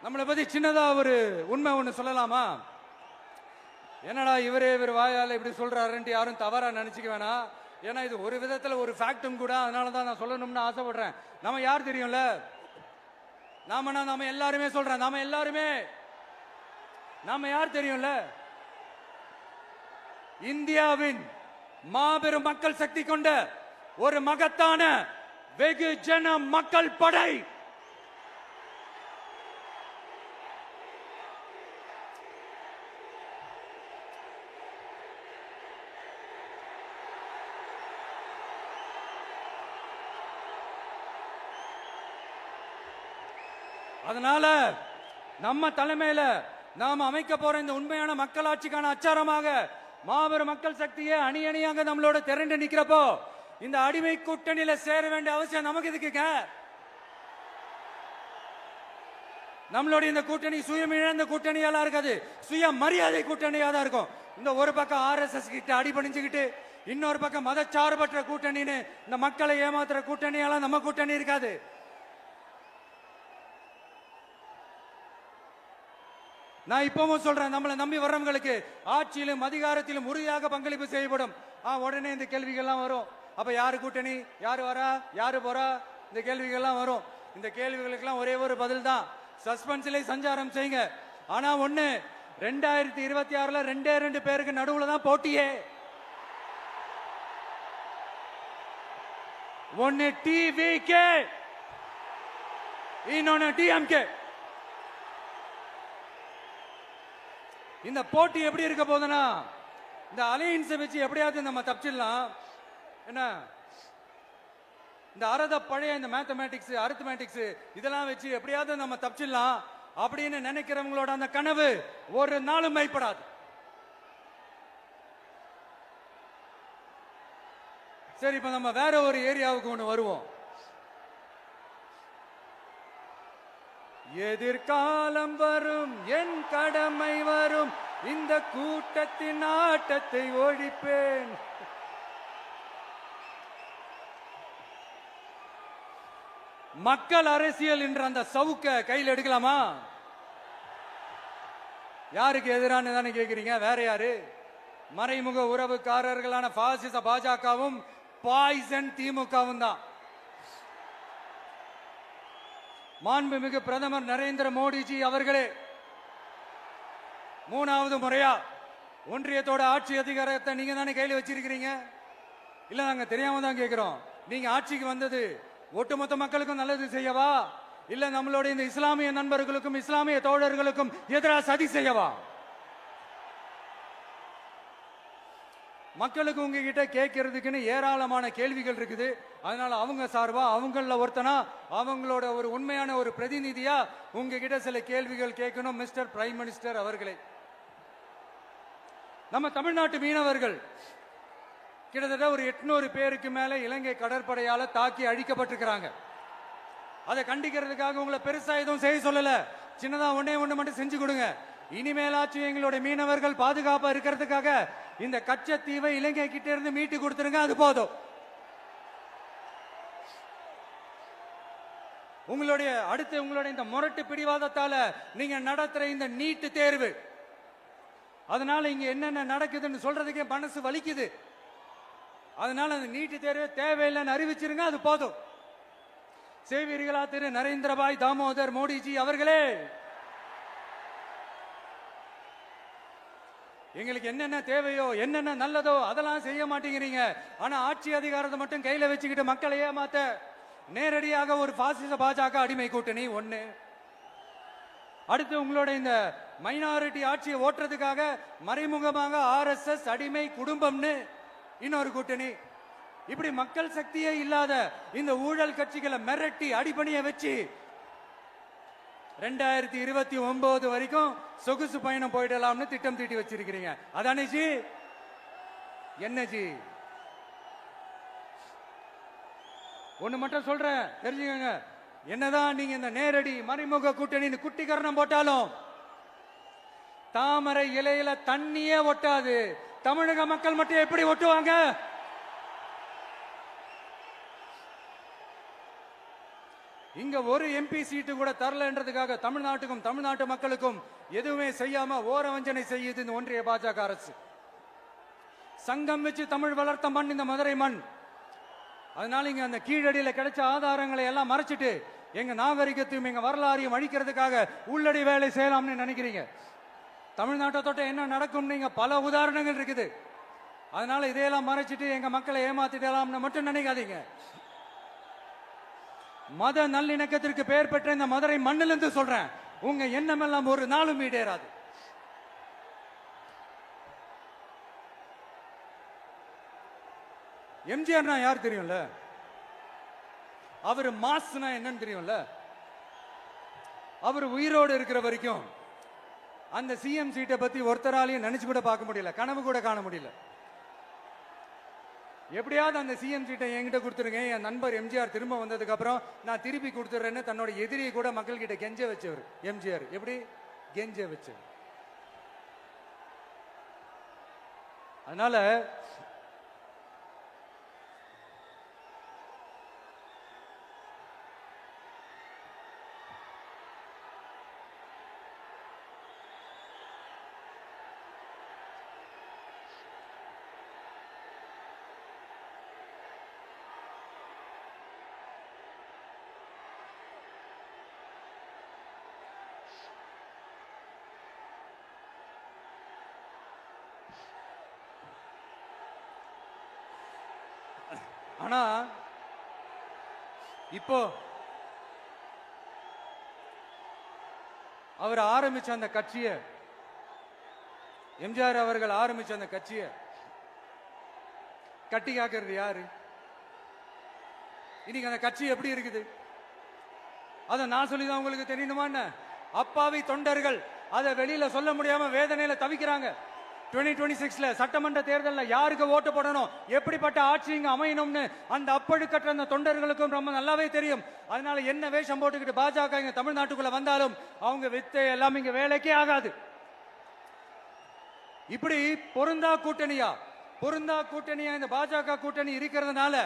நம்மளை பத்தி சின்னதா ஒரு உண்மை ஒண்ணு சொல்லலாமா? என்னடா இவர் வாயால இப்படி சொல்றாருன்ட்டு யாரும் தவறா நினைச்சுக்க வேணாம். ஏன்னா இது ஒரு விதத்துல ஒரு ஃபேக்டும் கூட. அதனாலதான் நான் சொல்லணும்னு ஆசைப்படுறேன். நம்ம யார் தெரியும்ல? நாம எல்லாருமே சொல்றேன். நாம யார் தெரியும்ல? இந்தியாவின் மாபெரும் மக்கள் சக்தி கொண்ட ஒரு மகத்தான வெகுஜன மக்கள் படை. அதனால நம்ம தலைமையில நாம் அமைக்க போற இந்த உண்மையான மக்களாட்சிக்கான அச்சாரமாக மாபெரும் மக்கள் சக்தியை அணி அணியாக நம்மளோட திரண்டு நிக்கிறப்போ இந்த அடிமை கூட்டணியில சேர வேண்டிய அவசியம் நமக்கு எதுக்குங்க? நம்மளுடைய இந்த கூட்டணி சுயமிழந்த கூட்டணியெல்லாம் இருக்காது, சுய மரியாதை கூட்டணியா தான் இருக்கும். இந்த ஒரு பக்கம் RSS கிட்ட அடிபணிஞ்சுக்கிட்டு, இன்னொரு பக்கம் மதச்சார்பற்ற கூட்டணின்னு இந்த மக்களை ஏமாத்துற கூட்டணியெல்லாம் நம்ம கூட்டணி இருக்காது. நான் இப்பவும் சொல்றேன், நம்மளை நம்பி வர்றவங்களுக்கு ஆட்சியிலும் அதிகாரத்திலும் உறுதியாக பங்களிப்பு செய்யப்படும். உடனே இந்த கேள்விகள்லாம் வரும். அப்ப யாரு கூட்டணி, யாரு வரா, யாரு போறா, இந்த கேள்விகள்லாம் வரும். இந்த கேள்விகளுக்கெல்லாம் ஒரே ஒரு பதில் தான், சஸ்பென்ஸ்ல சஞ்சாரம் செய்யுங்க. ஆனா ஒண்ணு, 2026ல 2 பேருக்கு நடுவுல தான் போட்டியே. ஒன்னு TVK, இன்னொன்னு DMK. இந்த போட்டி எப்படி இருக்க போதுன்னா, இந்த அலையன்ஸ் வச்சு எப்படியாவது நம்ம தப்பிச்சிடலாம். என்ன இந்த பழைய இந்த மேத்தமேட்டிக்ஸ், அரித்மேட்டிக்ஸ் இதெல்லாம் வச்சு எப்படியாவது நம்ம தப்பிச்சிடலாம் அப்படின்னு நினைக்கிறவங்களோட அந்த கனவு ஒரு நாளும் மைப்படாது. சரி, இப்ப நம்ம வேற ஒரு ஏரியாவுக்கு ஒண்ணு வருவோம். எதிர்காலம் வரும், என் கடமை வரும், இந்த கூட்டத்தின் ஆட்டத்தை ஒழிப்பேன். மக்கள் அரசியல் என்ற அந்த சவுக்க கையில் எடுக்கலாமா? யாருக்கு எதிரான தானே கேக்குறீங்க? வேற யாரு? மறைமுக உறவுக்காரர்களான பாசிச பாஜகவும் பாய்சன் திமுகவும் தான். மாண்புமிகு பிரதமர் நரேந்திர மோடிஜி அவர்களே, 3வது முறையா ஒன்றியத்தோட ஆட்சி அதிகாரத்தை நீங்க தானே கையில் வச்சிருக்கிறீங்க. இல்ல நாங்க தெரியாம தான் கேட்கிறோம். நீங்க ஆட்சிக்கு வந்தது ஒட்டுமொத்த மக்களுக்கும் நல்லது செய்யவா, இல்ல நம்மளுடைய இந்த இஸ்லாமிய நண்பர்களுக்கும் இஸ்லாமிய தோழர்களுக்கும் எதிராக சதி செய்யவா? மக்களுக்கு உங்ககிட்ட கேட்கறதுக்குன்னு ஏராளமான கேள்விகள் இருக்குது. அதனால அவங்க சார்பா அவங்கள ஒருத்தனா அவங்களோட ஒரு உண்மையான ஒரு பிரதிநிதியா உங்ககிட்ட சில கேள்விகள் கேட்கணும். மிஸ்டர் பிரைம் மினிஸ்டர் அவர்களே, நம்ம தமிழ்நாட்டு மீனவர்கள் கிட்டத்தட்ட ஒரு 800 பேருக்கு மேல இலங்கை கடற்படையால தாக்கி அழிக்கப்பட்டிருக்கிறாங்க. அதை கண்டிக்கிறதுக்காக உங்களை பெருசா எதுவும் செய்ய சொல்லல, சின்னதா ஒண்ணு மட்டும் செஞ்சு கொடுங்க. இனிமேலாச்சும் எங்களுடைய மீனவர்கள் பாதுகாப்பா இருக்கிறதுக்காக இந்த கச்சத்தீவை இலங்கை கிட்ட இருந்து மீட்டு கொடுத்துருங்க, அது போதும். உங்களுடைய இந்த முரட்டு பிடிவாதத்தால நீங்க நடத்துற இந்த நீட்டு தேர்வு, அதனால இங்க என்னென்ன நடக்குதுன்னு சொல்றதுக்கே மனசு வலிக்குது. அதனால அந்த நீட்டு தேர்வு தேவையில்லைன்னு அறிவிச்சிருங்க, அது போதும். செய்வீர்களா திரு நரேந்திரபாய் தாமோதர் மோடிஜி அவர்களே? எங்களுக்கு என்னென்ன தேவையோ என்னென்ன நல்லதோ அதெல்லாம் செய்ய மாட்டேங்கிறீங்க. ஆனா ஆட்சி அதிகாரத்தை மட்டும் கையில வச்சுக்கிட்டு மக்களை ஏமாத்த நேரடியாக ஒரு பாசிச பாஜக அடிமை கூட்டணி ஒண்ணு. அடுத்து உங்களோட இந்த மைனாரிட்டி ஆட்சியை ஓட்டுறதுக்காக மறைமுகமாக RSS அடிமை குடும்பம்னு இன்னொரு கூட்டணி. இப்படி மக்கள் சக்தியே இல்லாத இந்த ஊழல் கட்சிகளை மிரட்டி அடிபணிய வச்சு 2029 வரைக்கும் சொகுசு பயணம் போயிடலாம்னு திட்டம் தீட்டி வச்சிருக்கிறீங்க. அதானே ஜி? என்ன ஜி? ஒண்ணு மட்டும் சொல்றேன், தெரிஞ்சுக்கங்க. என்னதான் நீங்க இந்த நேரடி மறைமுக கூட்டணி குட்டிகரணம் போட்டாலும் தாமரை இலையில தண்ணியே ஒட்டாது. தமிழக மக்கள் மட்டும் எப்படி ஒட்டுவாங்க? இங்க ஒரு MP சீட்டு கூட தரலன்றதுக்காக தமிழ்நாட்டுக்கும் தமிழ்நாட்டு மக்களுக்கும் எதுவுமே செய்யாம ஓரவஞ்சனை செய்யுது இந்த ஒன்றிய பாஜக அரசு. சங்கம் வச்சு தமிழ் வளர்த்த மண் இந்த மதுரை மண். அதனால இங்க அந்த கீழடியில கிடைச்ச ஆதாரங்களை எல்லாம் மறைச்சிட்டு எங்க நாகரிகத்தையும் எங்க வரலாறையும் அழிக்கிறதுக்காக உள்ளடி வேலை செய்யலாம்னு நினைக்கிறீங்க. தமிழ்நாட்டை தொட்ட என்ன நடக்கும் நீங்க பல உதாரணங்கள் இருக்குது. அதனால இதையெல்லாம் மறைச்சிட்டு எங்க மக்களை ஏமாத்திடலாம்னு மட்டும் நினைக்காதீங்க. மத நல்லிணக்கத்திற்கு பெயர் பெற்ற இந்த மதுரை மண்ணிலிருந்து சொல்றேன், உங்க எண்ணம் எல்லாம் ஒரு நாளும் ஈடேறாது. எம்ஜிஆர்னா யார் தெரியும்ல? அவர் மாஸ்னா என்னன்னு தெரியும்ல? அவர் உயிரோடு இருக்கிற வரைக்கும் அந்த சிஎம் சீட்டை பத்தி ஒருத்தராலையும் நினைச்சு கூட பார்க்க முடியல, கனவு கூட காண முடியல. எப்படியாவது அந்த சிஎம் சீட்டை என்கிட்ட கொடுத்துருங்க, என் நண்பர் எம்ஜிஆர் திரும்ப வந்ததுக்கு அப்புறம் நான் திருப்பி கொடுத்துறேன்னு தன்னோட எதிரியை கூட மக்கள் கிட்ட கெஞ்ச வச்சவர் எம்ஜிஆர். எப்படி கெஞ்ச வச்சவர்? அதனால ஆனா இப்போ அவர் ஆரம்பிச்ச அந்த கட்சியை, எம்ஜிஆர் அவர்கள் ஆரம்பிச்ச அந்த கட்சியை கட்டி காக்கிறது யாரு? இன்னைக்கு அந்த கட்சி எப்படி இருக்குது? அத நான் சொல்லிதான் உங்களுக்கு தெரியணுமா என்ன? அப்பாவி தொண்டர்கள் அதை வெளியில சொல்ல முடியாம வேதனையில தவிக்கிறாங்க. 2026 சட்டமன்ற தேர்தலில் யாருக்கு ஓட்டு போடணும், எப்படிப்பட்ட ஆட்சி இங்க அமையணும்னு அந்த அப்பழுக்கற்ற அந்த தொண்டர்களுக்கும் ரொம்ப நல்லாவே தெரியும். அதனால என்ன வேஷம் போட்டுக்கிட்டு பாஜக இங்க தமிழ்நாட்டுக்குள்ள வந்தாலும் அவங்க வித்தை எல்லாம் இங்க வேலைக்கே ஆகாது. இப்படி பொருந்தா கூட்டணியா இந்த பாஜக கூட்டணி இருக்கிறதுனால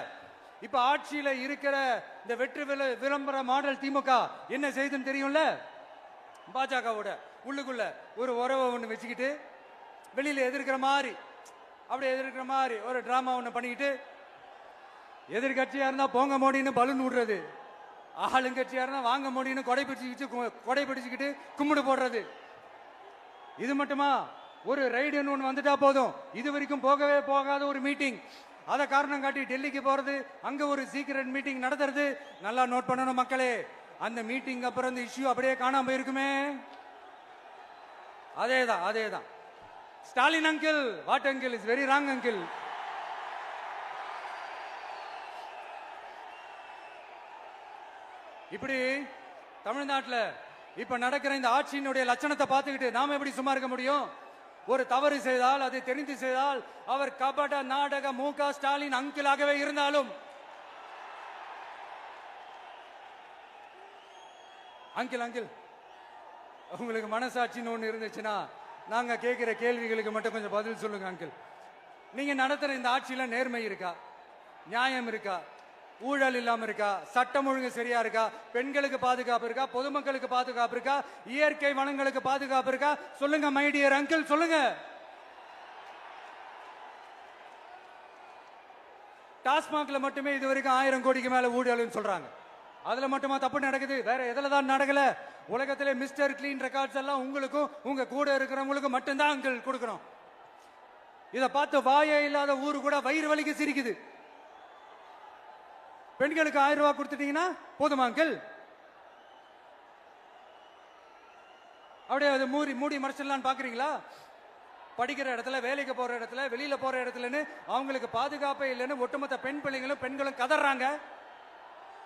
இப்ப ஆட்சியில இருக்கிற இந்த வெற்றி விளம்பர மாடல் திமுக என்ன செய்யுதுன்னு தெரியும்ல? பாஜகவோட உள்ளுக்குள்ள ஒரு உறவை ஒண்ணு வச்சுக்கிட்டு வெளியில எதிர்க்கிற மாதிரி ஒரு டிராமா ஒண்ணு பண்ணிக்கிட்டு எதிர்கட்சியா இருந்தா போங்க மோடின்னு பலூன் விடுறது, ஆளுங்கட்சியா இருந்தா வாங்க மோடின்னு கொடை பிடிச்சுக்கிட்டு கும்பிடு போடுறது. இது மட்டுமா? ஒரு ரைடுன்னு ஒன்று வந்துட்டா போதும், இது வரைக்கும் போகவே போகாத ஒரு மீட்டிங், அதை காரணம் காட்டி டெல்லிக்கு போறது, அங்க ஒரு சீக்கிரட் மீட்டிங் நடத்துறது. நல்லா நோட் பண்ணணும் மக்களே, அந்த மீட்டிங் அப்புறம் இந்த இஷ்யூ அப்படியே காணாம போயிருக்குமே. அதேதான். Stalin uncle, what uncle is very wrong uncle. இப்படி தமிழ்நாட்டில் இப்ப நடக்கிற இந்த ஆட்சியினுடைய லட்சணத்தை பார்த்துக்கிட்டு நாம எப்படி சும்மா இருக்க முடியும்? ஒரு தவறு செய்தால், அதை தெரிந்து செய்தால், அவர் கபட நாடக மு.க. ஸ்டாலின் அங்கிளாகவே இருந்தாலும், அங்கிள் உங்களுக்கு மனசாட்சின்னு ஒண்ணு இருந்துச்சுன்னா நாங்க கேட்கிற கேள்விகளுக்கு மட்டும் கொஞ்சம் பதில் சொல்லுங்க அங்கிள். நீங்க நடத்துற இந்த ஆட்சியில நேர்மை இருக்கா? நியாயம் இருக்கா? ஊழல் இல்லாம இருக்கா? சட்டம் ஒழுங்கு சரியா இருக்கா? பெண்களுக்கு பாதுகாப்பு இருக்கா? பொதுமக்களுக்கு பாதுகாப்பு இருக்கா? இயற்கை வளங்களுக்கு பாதுகாப்பு இருக்கா? சொல்லுங்க மை டியர் அங்கிள், சொல்லுங்க. டாஸ்மாக்ல மட்டுமே இது வரைக்கும் 1000 கோடிக்கு மேல ஊழல்னு சொல்றாங்க. அதுல மட்டுமா தப்பு நடக்குது? வேற எதுல தான் நடக்கல? உலகத்திலே மிஸ்டர் கிளீன் ரெக்கார்ட்ஸ் எல்லாம் உங்களுக்கும் உங்க கூட இருக்கிறவங்களுக்கும் மட்டும்தான் அங்கிள் கொடுக்கணும். இத பார்த்து வாயே இல்லாத ஊரு கூட வயிறு வலிக்கு சிரிக்குது. பெண்களுக்கு 1000 ரூபாய் கொடுத்துட்டீங்கன்னா போதுமா அங்கிள்? அப்படியே அது மூடி மறைச்சிடலான்னு பாக்குறீங்களா? படிக்கிற இடத்துல, வேலைக்கு போற இடத்துல, வெளியில போற இடத்துலன்னு அவங்களுக்கு பாதுகாப்பே இல்லைன்னு ஒட்டுமொத்த பெண்களும் கதறாங்க.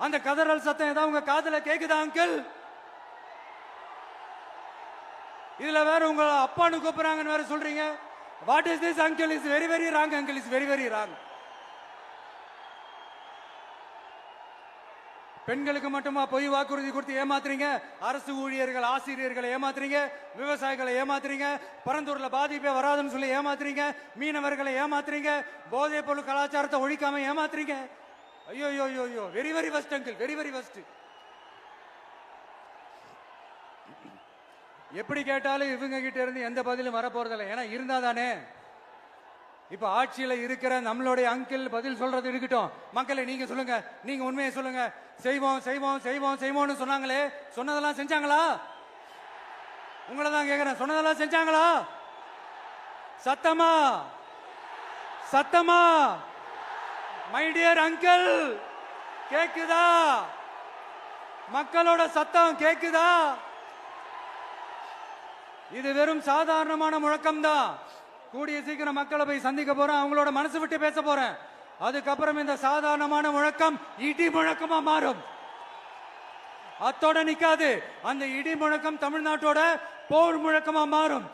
அந்த கதறல் சத்தம் ஏதாவது உங்க காதுல கேக்குதா அங்கிள்? இதுல வேற உங்க அப்பான்னு கூப்பிடுறாங்கன்னு வேற சொல்றீங்க. What is this uncle? Is very very wrong uncle, is very very wrong. பெண்களுக்கு மட்டுமா பொய் வாக்குறுதி கொடுத்து ஏமாத்துறீங்க? அரசு ஊழியர்கள், ஆசிரியர்களை ஏமாத்துறீங்க, விவசாயிகளை ஏமாத்துறீங்க, பரந்தூர்ல பாதிப்பே வராதுன்னு சொல்லி ஏமாத்துறீங்க, மீனவர்களை ஏமாத்துறீங்க, போதைப் பொருள் கலாச்சாரத்தை ஒழிக்காம ஏமாத்துறீங்க. ஐயோ, very very வஸ்ட் uncle, very very வஸ்ட். எப்படி கேட்டாலும் இவங்க கிட்ட இருந்து எந்த பதிலும் வரப்போறதில்லை. ஏன்னா இருந்தா தானே. இப்ப ஆட்சியில இருக்கிற நம்மளுடைய அங்கிள் பதில் சொல்றது இருக்கட்டும். மக்களை நீங்க சொல்லுங்க, நீங்க உண்மையை சொல்லுங்க. செய்வோம்னு சொன்னாங்களே, சொன்னதெல்லாம் செஞ்சாங்களா? உங்களை தான் கேக்குறேன், சொன்னதெல்லாம் செஞ்சாங்களா? சத்தமா மை டியர் அங்கிள், கேக்குதா? மக்களோட சத்தம் கேக்குதா? இது வெறும் சாதாரணமான முழக்கம் தான். கூடிய சீக்கிரம் மக்களை போய் சந்திக்க போறேன், அவங்களோட மனசு விட்டு பேச போறேன். அதுக்கப்புறம் இந்த சாதாரணமான முழக்கம் இடி முழக்கமா மாறும். அத்தோட நிக்காது. அந்த இடி முழக்கம் தமிழ்நாட்டோட போர் முழக்கமா மாறும்.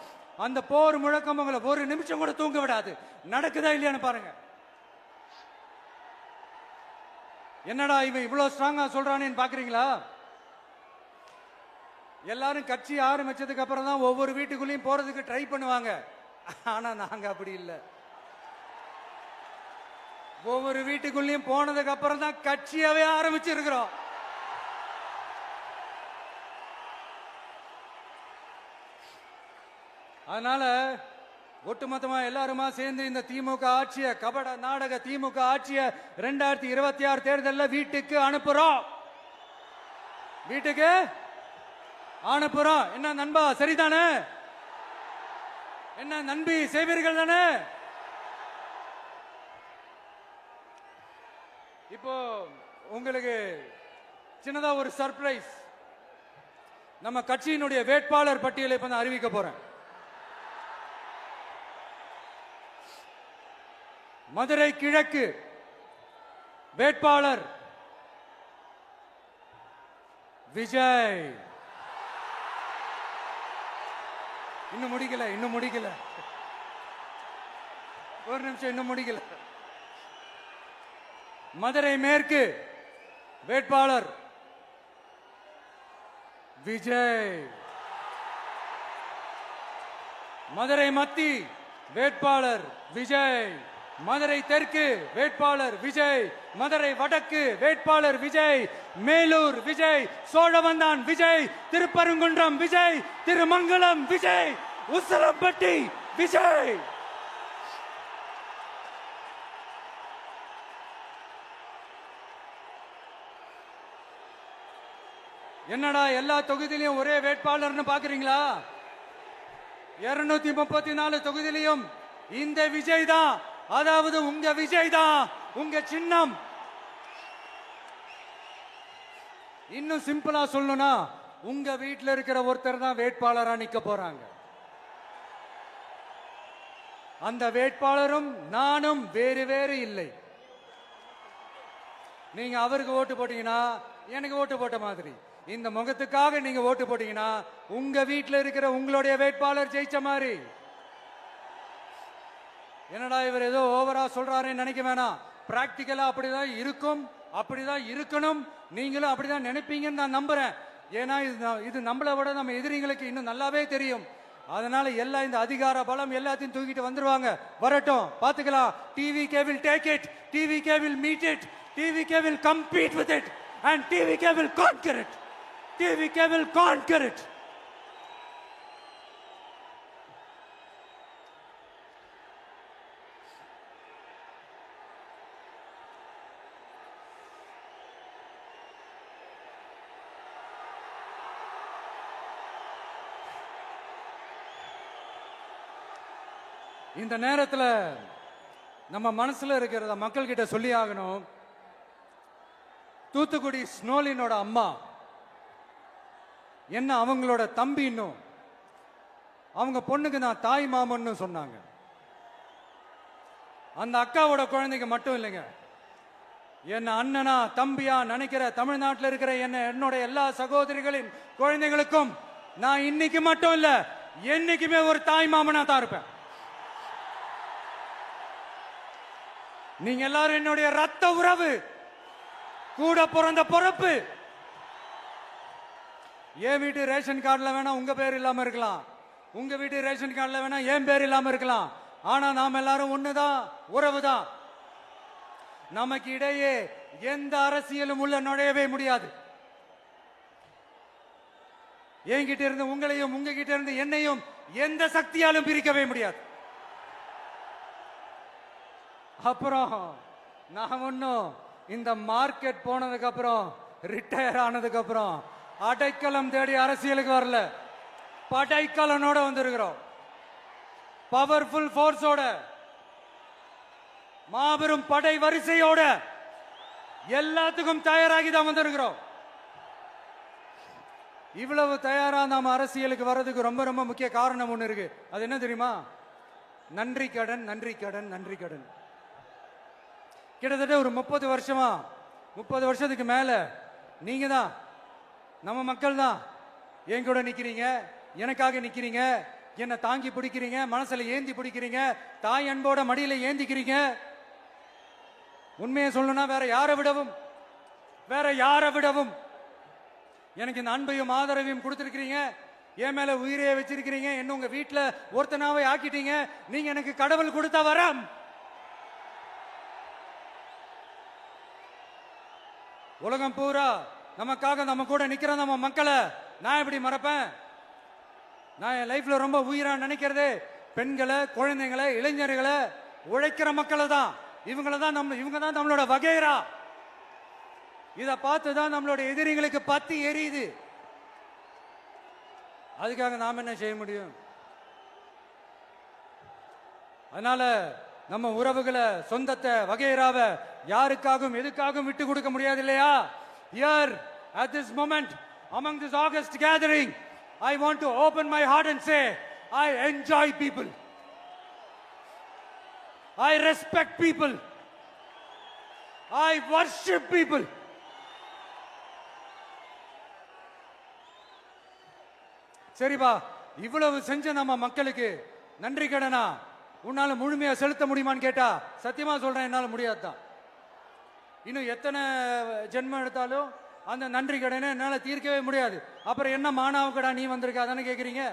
அந்த போர் முழக்கம் உங்களை ஒரு நிமிஷம் கூட தூங்க விடாது. நடக்குதா இல்லையான்னு பாருங்க. என்னடா இவன் இவ்வளவு ஸ்ட்ராங்கா சொல்றானேன்னு பாக்குறீங்களா? எல்லாரும் கட்சி ஆரம்பிச்சதுக்கு அப்புறம் தான் ஒவ்வொரு வீட்டுக்குள்ளேயும் போறதுக்கு ட்ரை பண்ணுவாங்க. ஆனா நாங்க அப்படி இல்லை. ஒவ்வொரு வீட்டுக்குள்ளேயும் போனதுக்கு அப்புறம் தான் கட்சியாவே ஆரம்பிச்சிருக்கிறோம். அதனால ஒட்டுமொத்தமா எல்லாருமா சேர்ந்து இந்த திமுக ஆட்சிய, கபட நாடக திமுக ஆட்சிய 2026 தேர்தலில் வீட்டுக்கு அனுப்புறோம். வீட்டுக்கு அனுப்புறோம். என்ன நண்பா, சரிதானே? என்ன நண்பி, செய்வீர்கள் தானே? இப்போ உங்களுக்கு சின்னதா ஒரு சர்ப்ரைஸ். நம்ம கட்சியினுடைய வேட்பாளர் பட்டியலை இப்ப நான் அறிவிக்க போறேன். மதுரை கிழக்கு வேட்பாளர் விஜய். இன்னும் முடிக்கல. ஒரு நிமிஷம், இன்னும் முடிக்கல. மதுரை மேற்கு வேட்பாளர் விஜய். மதுரை மத்தி வேட்பாளர் விஜய். மதுரை தெற்கு வேட்பாளர் விஜய். மதுரை வடக்கு வேட்பாளர் விஜய். மேலூர் விஜய். சோழவந்தான் விஜய். திருப்பரங்குன்றம் விஜய். திருமங்கலம் விஜய். உசலம்பட்டி விஜய். என்னடா எல்லா தொகுதியிலையும் ஒரே வேட்பாளர்னு பாக்குறீங்களா? 234 தொகுதியிலையும் இந்த விஜய் தான், அதாவது உங்க விஜய் தான் உங்க சின்னம். இன்னும் சிம்பிளா சொல்லணும்னா உங்க வீட்டில் இருக்கிற ஒருத்தர் தான் வேட்பாளரா நிக்க போறாங்க. அந்த வேட்பாளரும் நானும் வேறு வேறு இல்லை. நீங்க அவருக்கு ஓட்டு போட்டீங்கன்னா எனக்கு ஓட்டு போட்ட மாதிரி, இந்த முகத்துக்காக நீங்க ஓட்டு போட்டீங்கன்னா உங்க வீட்டில் இருக்கிற உங்களுடைய வேட்பாளர் ஜெயிச்ச மாதிரி. என்னடா இவர் ஏதோ ஓவரா சொல்றாருன்னு நினைக்க வேணாம். பிராக்டிக்கலா அப்படிதான் இருக்கும், அப்படிதான் இருக்கணும். நீங்களும் அப்படிதான் நினைப்பீங்கன்னு நான் நம்புறேன். ஏன்னா இது நம்மளை விட நம்ம எதிரிங்களுக்கு இன்னும் நல்லாவே தெரியும். அதனால எல்லாம் இந்த அதிகார பலம் எல்லாத்தையும் தூக்கிட்டு வந்துருவாங்க. வரட்டும், பாத்துக்கலாம். TVK will take it, TVK will meet it, TVK will compete with it and TVK will conquer it, TVK will conquer it. இந்த நேரத்தில் நம்ம மனசுல இருக்கிறத மக்கள் கிட்ட சொல்லி ஆகணும். தூத்துக்குடி ஸ்னோலினோட அம்மா என்ன அவங்களோட தம்பி, இன்னும் அவங்க பொண்ணுக்கு நான் தாய் மாமன்னு சொன்னாங்க. அந்த அக்காவோட குழந்தைக்கு மட்டும் இல்லைங்க, என்ன அண்ணனா தம்பியா நினைக்கிற தமிழ்நாட்டில் இருக்கிற என்னோட எல்லா சகோதரிகளின் குழந்தைகளுக்கும் நான் இன்னைக்கு மட்டும் இல்ல, என்னைக்குமே ஒரு தாய் மாமனா தான் இருப்பேன். நீங்க எல்லாரும் என்னுடைய ரத்த உறவு, கூட பிறந்த பொறுப்பு. என் வீட்டு ரேஷன் கார்டுல வேணா உங்க பேர் இல்லாம இருக்கலாம், உங்க வீட்டு ரேஷன் கார்டுல வேணா என் பேர் இல்லாம இருக்கலாம். ஆனா நாம் எல்லாரும் ஒண்ணுதான், உறவுதான். நமக்கு இடையே எந்த அரசியலும் உள்ள நுழையவே முடியாது. என்கிட்ட இருந்து உங்களையும் உங்ககிட்ட இருந்து என்னையும் எந்த சக்தியாலும் பிரிக்கவே முடியாது. அப்புறம் நான் ஒன்னும் இந்த மார்க்கெட் போனதுக்கு அப்புறம், ரிட்டையர் ஆனதுக்கு அப்புறம் அடைக்கலம் தேடி அரசியலுக்கு வரல, படைக்கலனோட வந்திருக்கிறோம். பவர்ஃபுல் போர்ஸோட, மாபெரும் படை வரிசையோட, எல்லாத்துக்கும் தயாராகி தான் வந்திருக்கிறோம். இவ்வளவு தயாரா நாம அரசியலுக்கு வர்றதுக்கு ரொம்ப ரொம்ப முக்கிய காரணம் ஒண்ணு இருக்கு. அது என்ன தெரியுமா? நன்றி கடன், நன்றி கடன், நன்றி கடன். கிட்டத்தட்ட ஒரு 30 வருஷமா, 30 வருஷத்துக்கு மேல நீங்க தான், நம்ம மக்கள் தான் என் கூட நிக்கிறீங்க, எனக்காக நிக்கிறீங்க, என்னை தாங்கி பிடிக்கிறீங்க, மனசுல ஏந்தி பிடிக்கிறீங்க, தாய் அன்போட மடியில ஏந்திக்கிறீங்க. உண்மையை சொல்லணும்னா வேற யாரை விடவும் எனக்கு இந்த அன்பையும் ஆதரவையும் கொடுத்திருக்கிறீங்க. என் மேல உயிரையே வச்சிருக்கிறீங்க. என்ன உங்க வீட்டுல ஒருத்தனாவே ஆக்கிட்டீங்க. நீங்க எனக்கு கடவுள் கொடுத்த வரம். உலகம் பூரா நமக்காக நம்ம கூட நிக்கிற நம்ம மக்களை நான் எப்படி மறப்பேன்? நான் என் லைஃப்ல ரொம்ப உயிரா நினைக்கிறதே பெண்களை, குழந்தைகளை, இளைஞர்களை, உழைக்கிற மக்களை தான். இவங்க தான் நம்மளோட வகைரா. இத பார்த்துதான் நம்மளோட எதிரிகளுக்கு பத்தி எரியுது. அதுக்காக நாம என்ன செய்ய முடியும்? அதனால நம்ம உறவுகளை, சொந்தத்தை, வகைராவை யாருக்காகவும் எதுக்காகவும் விட்டு கொடுக்க முடியாது இல்லையா? Here at this moment among this August gathering, I want to open my heart and say I enjoy people, I respect people, I worship people. சரிப்பா, இவ்வளவு செஞ்ச நம்ம மக்களுக்கு நன்றி கடனா உன்னால முழுமையா செலுத்த முடியுமான்னு கேட்டா சத்தியமா சொல்றேன், என்னால முடியாதுதான். இன்னும் எத்தனை ஜென்மம் எடுத்தாலும் அந்த நன்றி கடனை என்னால தீர்க்கவே முடியாது. அப்புறம் என்ன மானாவுக்கடா நீ வந்திருக்க அதானே கேக்குறீங்க?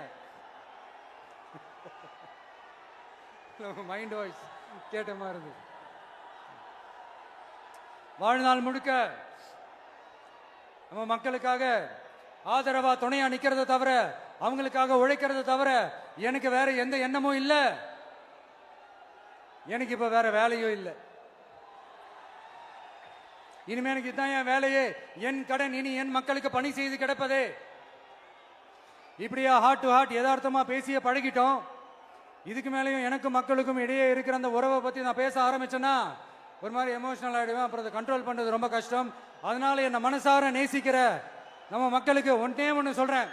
மைண்ட் வாய்ஸ் கேட்ட மாதிரி இருந்து. வாழ்நாள் முழுக்க நம்ம மக்களுக்காக ஆதரவா துணையா நிக்கிறத தவிர, அவங்களுக்காக உழைக்கிறத தவிர எனக்கு வேற எந்த எண்ணமும் இல்லை. எனக்கு இப்ப வேற வேலையும் இல்லை. இனிமே எனக்கு இதுதான் என் வேலையே, என் கடன் இனி என் மக்களுக்கு பணி செய்து கிடப்பதே. இப்படியா ஹார்ட் டு ஹார்ட் யதார்த்தமா பேசிய பழகிட்டோம். இதுக்கு மேலேயும் எனக்கும் மக்களுக்கும் இடையே இருக்கிற அந்த உறவை பத்தி நான் பேச ஆரம்பிச்சேன்னா ஒரு மாதிரி எமோஷனல் ஆயிடுவேன். அப்புறம் அதை கண்ட்ரோல் பண்றது ரொம்ப கஷ்டம். அதனால என்ன மனசார நேசிக்கிற நம்ம மக்களுக்கு ஒன்னே ஒன்று சொல்றேன்.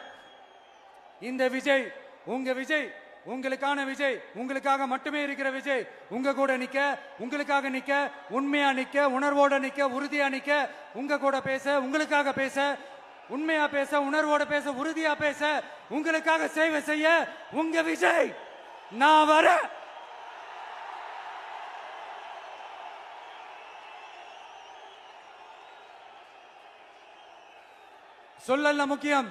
இந்த விஜய் உங்க விஜய், உங்களுக்கான விஜய், உங்களுக்காக மட்டுமே இருக்கிற விஜய். உங்க கூட நிக்க, உங்களுக்காக நிக்க, உண்மையா நிக்க, உணர்வோட நிக்க, உறுதியா நிக்க, உங்க கூட பேச, உங்களுக்காக பேச, உண்மையா பேச, உணர்வோட பேச, உறுதியா பேச, உங்களுக்காக சேவை செய்ய உங்க விஜய் நான் வர. சொல்லல முக்கியம்,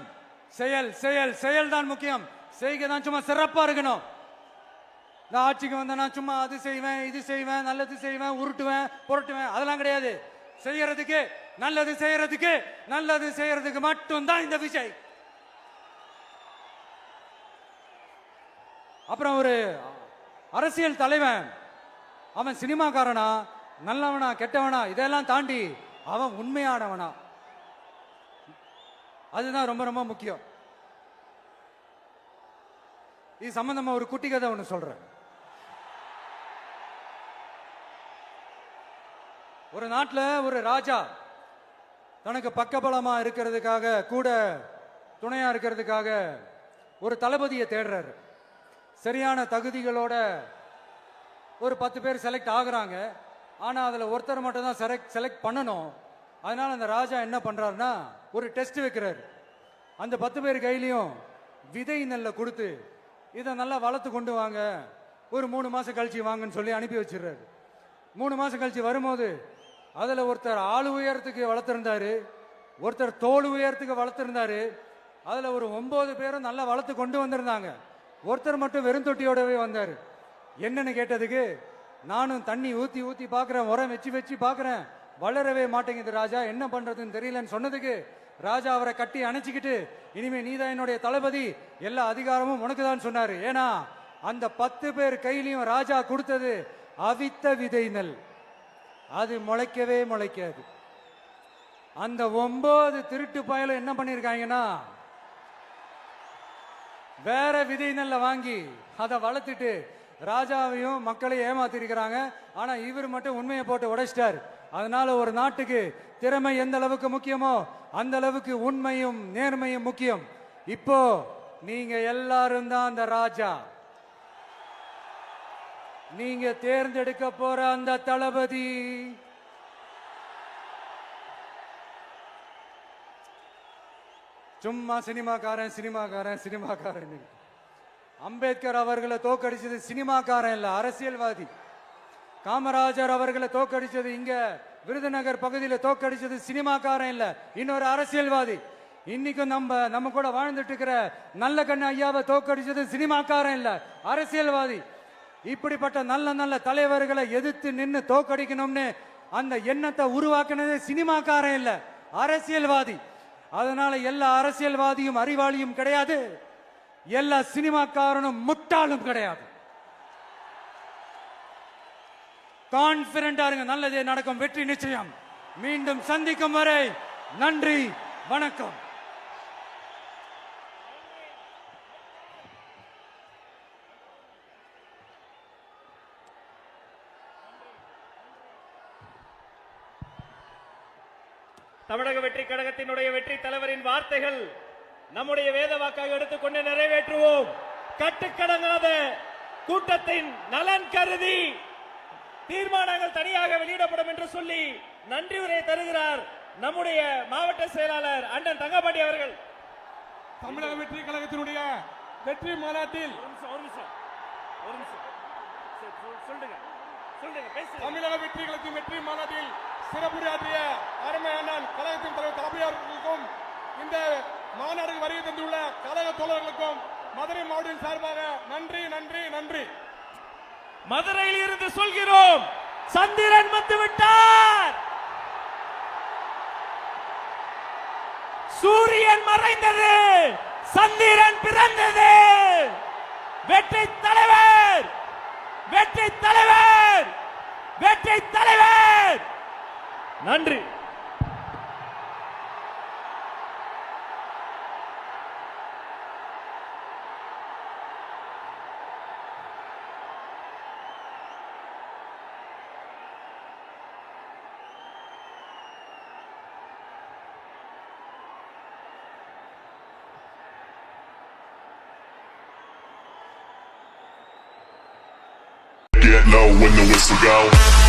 செயல் செயல் செயல் தான் முக்கியம். செய்கை தான் சும்மா சிறப்பா இருக்கணும். நான் ஆட்சிக்கு வந்தேன்னா சும்மா அது செய்வேன், இது செய்வேன், நல்லது செய்வேன், உருட்டுவேன், புரட்டுவேன், அதெல்லாம் கிடையாது. செய்யறதுக்கு, நல்லது செய்யறதுக்கு, நல்லது செய்யறதுக்கு மட்டும்தான் இந்த விஜய். அப்புறம் ஒரு அரசியல் தலைவன், அவன் சினிமாக்காரனா, நல்லவனா, கெட்டவனா, இதெல்லாம் தாண்டி அவன் உண்மையானவனா, அதுதான் ரொம்ப ரொம்ப முக்கியம். இது சம்பந்தமா ஒரு குட்டி கதை ஒன்று சொல்றேன். ஒரு நாட்டில் ஒரு ராஜா தனக்கு பக்கபலமா இருக்கிறதுக்காக, கூட துணையா இருக்கிறதுக்காக ஒரு தளபதியை தேடுறாரு. சரியான தகுதிகளோட ஒரு 10 பேர் செலக்ட் ஆகுறாங்க. ஆனா அதுல ஒருத்தர் மட்டும் தான் செலக்ட் பண்ணணும். அதனால அந்த ராஜா என்ன பண்றாருன்னா ஒரு டெஸ்ட் வைக்கிறாரு. அந்த 10 பேர் கையிலையும் விதை நெல்லை கொடுத்து இதை நல்லா வளர்த்து கொண்டு வாங்க, ஒரு 3 மாசம் கழிச்சு வாங்கன்னு சொல்லி அனுப்பி வச்சிடுறாரு. 3 மாசம் கழிச்சு வரும்போது அதுல ஒருத்தர் ஆளு உயரத்துக்கு வளர்த்திருந்தாரு, ஒருத்தர் தோல் உயரத்துக்கு வளர்த்திருந்தாரு. அதுல ஒரு 9 பேரும் நல்லா வளர்த்து கொண்டு வந்திருந்தாங்க. ஒருத்தர் மட்டும் வெறும் தொட்டியோடவே வந்தாரு. என்னன்னு கேட்டதுக்கு, நானும் தண்ணி ஊத்தி ஊத்தி பாக்குறேன், உரம் வச்சு வச்சு பாக்குறேன், வளரவே மாட்டேங்குது ராஜா, என்ன பண்றதுன்னு தெரியலன்னு சொன்னதுக்கு ராஜா அவரை கட்டி அணைச்சிக்கிட்டு, இனிமே நீதான் என்னுடைய தளபதி, எல்லா அதிகாரமும் உனக்கு தான் சொன்னாரு. ஏன்னா அந்த 10 பேர் கையிலையும் ராஜா கொடுத்தது அவித்த விதை நெல், அது முளைக்கவே முளைக்காது. அந்த 9 திருட்டு பயலும் என்ன பண்ணிருக்காங்கன்னா வேற விதை நெல்லை வாங்கி அதை வளர்த்துட்டு ராஜாவையும் மக்களையும் ஏமாத்திருக்கிறாங்க. ஆனா இவர் மட்டும் உண்மையை போட்டு உடைச்சிட்டார். அதனால ஒரு நாட்டுக்கு திறமை எந்த அளவுக்கு முக்கியமோ அந்த அளவுக்கு உண்மையும் நேர்மையும் முக்கியம். இப்போ நீங்க எல்லாரும் தான் அந்த ராஜா. நீங்க தேர்ந்தெடுக்க போற அந்த தளபதி சும்மா சினிமாக்காரன் சினிமாக்காரன் சினிமாக்காரன். அம்பேத்கர் அவர்களை தோக்கடிச்சது சினிமாக்காரன் இல்ல, அரசியல்வாதி. காமராஜர் அவர்களை தோக்கடிச்சது இங்க விருதுநகர் பகுதியில் தோக்கடிச்சது சினிமாக்காரன் இல்ல, இன்னொரு அரசியல்வாதி. இன்னைக்கும் நம்ம கூட வாழ்ந்துட்டு இருக்கிற நல்ல கண்ணு ஐயாவை தோக்கடிச்சது சினிமாக்காரன் இல்ல, அரசியல்வாதி. இப்படிப்பட்ட நல்ல நல்ல தலைவர்களை எதிர்த்து நின்று தோக்கடிக்கணும்னு அந்த எண்ணத்தை உருவாக்குனது சினிமாக்காரன் இல்ல, அரசியல்வாதி. அதனால எல்லா அரசியல்வாதியும் அறிவாளியும் கிடையாது, எல்லா சினிமாக்காரனும் முட்டாளும் கிடையாது. கான்பிடண்டா இருங்க, நல்லதே நடக்கும், வெற்றி நிச்சயம். மீண்டும் சந்திக்கும் வரை நன்றி, வணக்கம். தமிழக வெற்றி கழகத்தினுடைய வெற்றி தலைவரின் வார்த்தைகள் நம்முடைய வேத வாக்காக எடுத்துக்கொண்டு நிறைவேற்றுவோம். கட்டுக்கடங்காத கூட்டத்தின் நலன் கருதி தீர்மானங்கள் தனியாக வெளியிடப்படும் என்று சொல்லி நன்றி உரை தருகிறார் நம்முடைய மாவட்ட செயலாளர் அண்ணன் தங்கபாண்டி அவர்கள். தமிழக வெற்றி கழகத்தினுடைய வெற்றி மாநாட்டில் தமிழக வெற்றி கழகத்தின் வெற்றி மாநாட்டில் சிறப்புரையாற்றிய அருமை அண்ணன் கழகத்தின் தலைவர் தளபதியாளர்களுக்கும் இந்த மாநாடுக்கு வருகை தந்துள்ள கழக தோழர்களுக்கும் மதுரை மாவட்டத்தின் சார்பாக நன்றி நன்றி நன்றி. மதுரையில் இருந்து சொல்கிறோம், சந்திரன் வந்து விட்டார், சூரியன் மறைந்தது, சந்திரன் பிறந்தது. வெற்றி தலைவர், வெற்றி தலைவர், வெற்றி தலைவர். நன்றி. know when the whistle go.